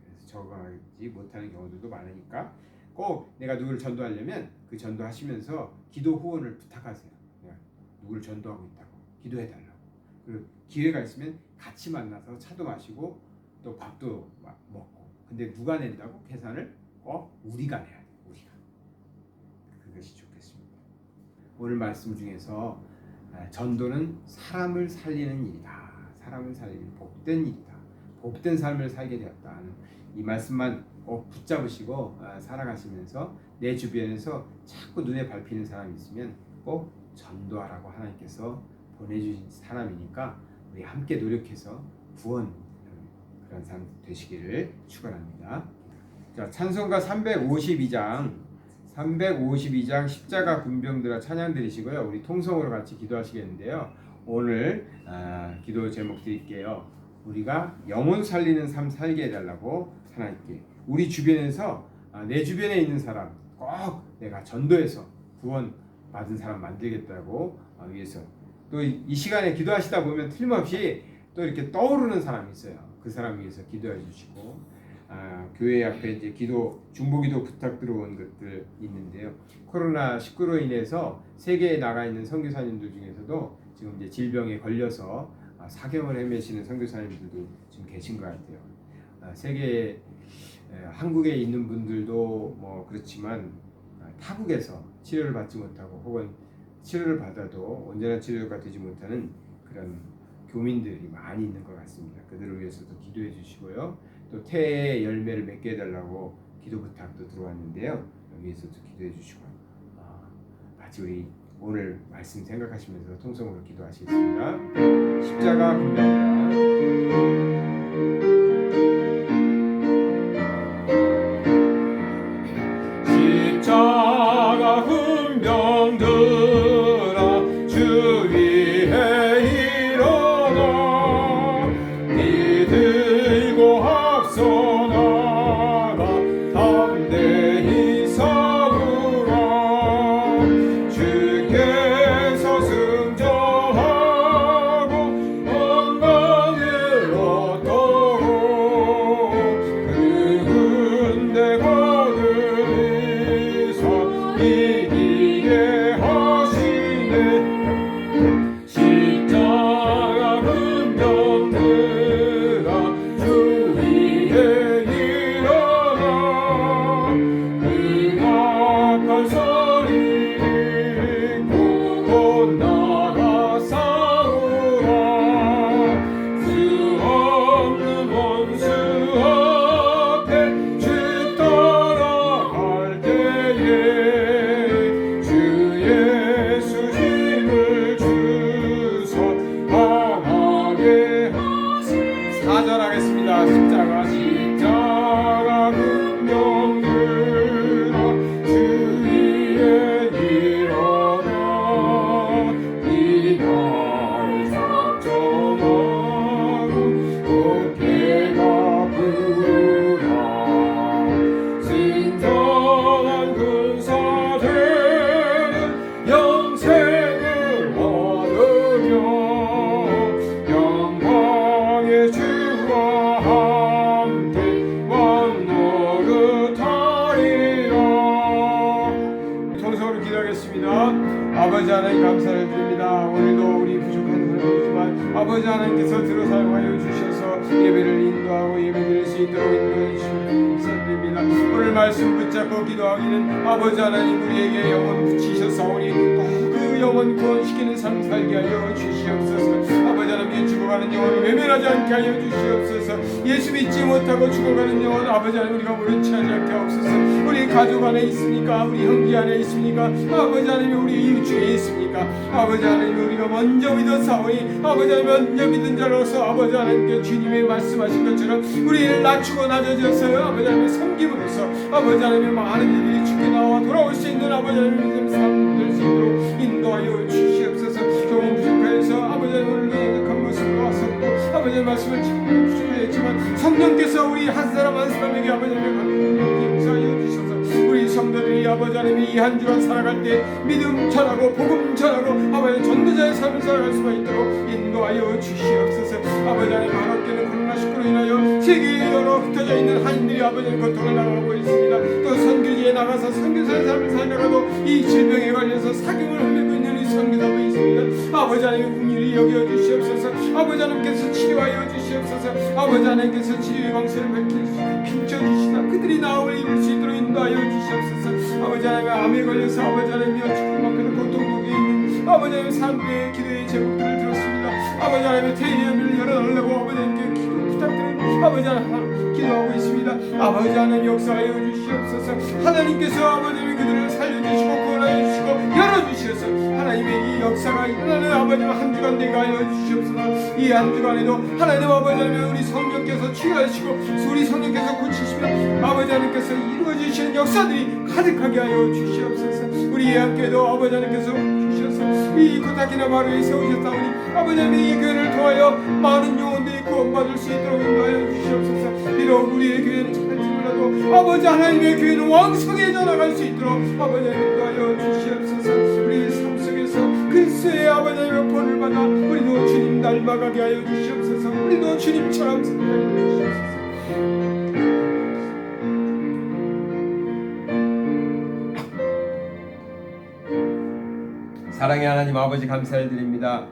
그래서 적응하지 못하는 경우들도 많으니까 꼭 내가 누구를 전도하려면 그 전도하시면서 기도 후원을 부탁하세요. 내가 누구를 전도하고 있다고 기도해달라고. 그리고 기회가 있으면 같이 만나서 차도 마시고 또 밥도 먹고. 근데 누가 낸다고? 계산을 꼭 우리가 내야 돼요. 우리가. 그것이 좋겠습니다. 오늘 말씀 중에서 전도는 사람을 살리는 일이다. 사람을 살리는 복된 일이다. 복된 삶을 살게 되었다. 이 말씀만 꼭 붙잡으시고 살아가시면서 내 주변에서 자꾸 눈에 밟히는 사람이 있으면 꼭 전도하라고 하나님께서 보내주신 사람이니까 우리 함께 노력해서 구원 그런 삶 되시기를 축원합니다. 자, 찬송가 352장 십자가 군병들아 찬양 드리시고요. 우리 통성으로 같이 기도하시겠는데요. 오늘 기도 제목 드릴게요. 우리가 영혼 살리는 삶 살게 해달라고 하나님께 우리 주변에서 내 주변에 있는 사람 꼭 내가 전도해서 구원 받은 사람 만들겠다고 위해서 또 이 시간에 기도하시다 보면 틀림없이 또 이렇게 떠오르는 사람이 있어요. 그 사람 위해서 기도해 주시고 교회 앞에 이제 중보기도 부탁 들어온 것들 있는데요. 코로나19로 인해서 세계에 나가 있는 선교사님들 중에서도 지금 이제 질병에 걸려서 사경을 헤매시는 선교사님들도 지금 계신 것 같아요. 세계 한국에 있는 분들도 그렇지만 타국에서 치료를 받지 못하고 혹은 치료를 받아도 온전한 치료가 되지 못하는 그런 교민들이 많이 있는 것 같습니다. 그들을 위해서도 기도해 주시고요. 또 태의 열매를 맺게 해달라고 기도 부탁도 들어왔는데요. 여기에서도 기도해 주시고 같이 우리 오늘 말씀 생각하시면서 통성으로 기도하시겠습니다. 십자가 군병들아 십자가 군병들아 주 위에 일어나 니 들고 앞서 나가 담대히 싸우라 주께서 승정하고 건강을 얻도록 아버지 하나님 감사를 드립니다. 오늘도 우리 부족한 하나님이지만 아버지 하나님께서 들어 사용하여 주셔서 예배를 인도하고 예배 드릴 수 있도록 인도해 주시면 감사드립니다. 오늘 말씀 붙잡고 기도하기는 아버지 하나님 우리에게 영혼 붙이셨사오니 그 영혼 구원시키는 삶 살게 하여 주시옵소서. 아버지 하나님 죽어가는 영혼을 외면하지 않게 하여 주시옵소서. 예수 믿지 못하고 죽어가는 영혼 아버지 하나님 우리가 모른 체하지 않게 하옵소서. 우리 가족 안에 있습니까? 우리 형제 안에 있습니까? 아버지 하나님 우리 이웃 중에 있습니까? 아버지 하나님 우리가 먼저 믿었사오니 아버지 하나님 먼저 믿은 자로서 아버지 하나님께 주님이 말씀하신 것처럼 우리를 낮추고 낮아졌어요. 아버지 하나님 섬김으로써 아버지 하나님 많은 이들이 죽게 나와 돌아올 수 있는 아버지 하나님 믿음 삶 될 수 있도록 인도하여 주시옵소서. 조금 부족하여서 아버지 하나님 연약한 모습으로 왔었고 아버지 하나님 말씀을 참 부족했지만 성령께서 우리 한 사람 한 사람에게 아버지 하나님 용서하여 주셔서 우리 성도들이 아버지 하나님 이 한 주간 살아갈 때 믿음 전하고 복음 전하고 아버지 전도자의 삶을 살아갈 수가 있도록 인도하여 주시옵소서. 아버지 하나님 한없게는 코로나19로 인하여 세계에 여러 흩어져 있는 한인들이 아버지 하나님 고통을 당하고 있습니다. 또 선교지에 나가서 선교사의 삶을 살다가도 이 질병에 걸려서 사경을 헐리고 있는 이 선교사도 있습니다. 아버지 하나님 국리를 여겨 주시옵소서. 아버지 하나님께서 치료하여 주시옵소서. 아버지 하나님께서 치료의 광선을 비춰주시다 그들이 나음을 이룰 수 있도록 인도하여 주시옵소서. 아버지 하나님 암에 걸려서 아버지 하나님이여 죽음만큼 고통속에 있는 아버지 하나님 사람들의 기도의 제목들을 들었습니다. 아버지 하나님의 태의의 열어달라고 아버지 하나님께 기도 부탁드리는 아버지 하나님 기도하고 있습니다. 아버지 하나님 역사하여 주시옵소서. 하나님께서 아버지 하나님 그들을 살려주시고 구원하여 주시고 열어주셔서 하나님의 이 역사가 일어나는 아버지 한 주간 되게 하여 주시옵소서. 이 한 주간에도 하나님 아버지 하나님 우리 성령께서 치유하시고 우리 성령께서 고치시며 아버지 하나님께서 이루어주시는 역사들이 가득하게 하여 주시옵소서. 우리 예학교도 아버지 하나님께서 주셔서 이 코타키나바루에 세우셨사오니 아버지 하나님 이 교회를 통하여 많은 영혼들이 구원받을 수 있도록 인도하여 주시옵소서. 비록 우리의 교회는 작을지 몰라도 아버지 하나님의 교회는 왕성해져 나갈 수 있도록 아버지 하나님 인도하여 주시옵소서. 우리 삶 속에서 그리스도의 아버지 하나님의 본을 받아 우리도 주님 닮아가게 하여 주시옵소서. 우리도 주님처럼 살게 주시옵소서. 사랑의 하나님 아버지 감사를 드립니다.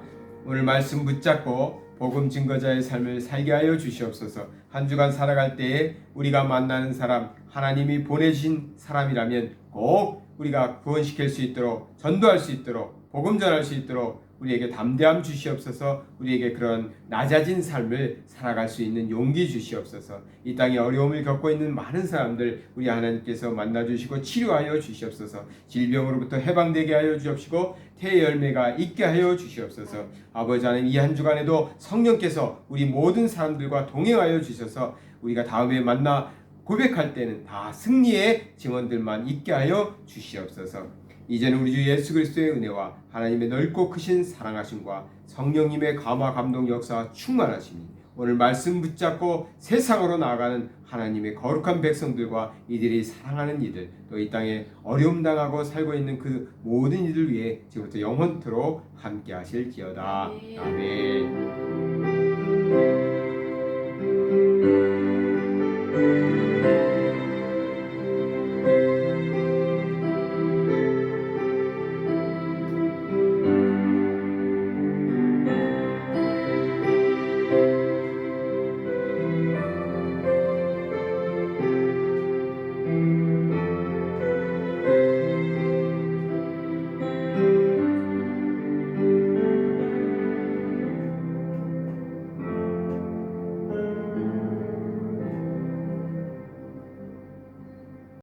오늘 말씀 붙잡고 복음 증거자의 삶을 살게 하여 주시옵소서. 한 주간 살아갈 때에 우리가 만나는 사람 하나님이 보내신 사람이라면 꼭 우리가 구원시킬 수 있도록 전도할 수 있도록 복음 전할 수 있도록 우리에게 담대함 주시옵소서. 우리에게 그런 낮아진 삶을 살아갈 수 있는 용기 주시옵소서. 이 땅에 어려움을 겪고 있는 많은 사람들 우리 하나님께서 만나주시고 치료하여 주시옵소서. 질병으로부터 해방되게 하여 주옵시고 태의 열매가 있게 하여 주시옵소서. 아버지 하나님 이 한 주간에도 성령께서 우리 모든 사람들과 동행하여 주셔서 우리가 다음에 만나 고백할 때는 다 승리의 증언들만 있게 하여 주시옵소서. 이제는 우리 주 예수 그리스도의 은혜와 하나님의 넓고 크신 사랑하심과 성령님의 감화 감동 역사 충만하심이 오늘 말씀 붙잡고 세상으로 나아가는 하나님의 거룩한 백성들과 이들이 사랑하는 이들 또 이 땅에 어려움 당하고 살고 있는 그 모든 이들 위해 지금부터 영원토록 함께 하실지어다. 아멘.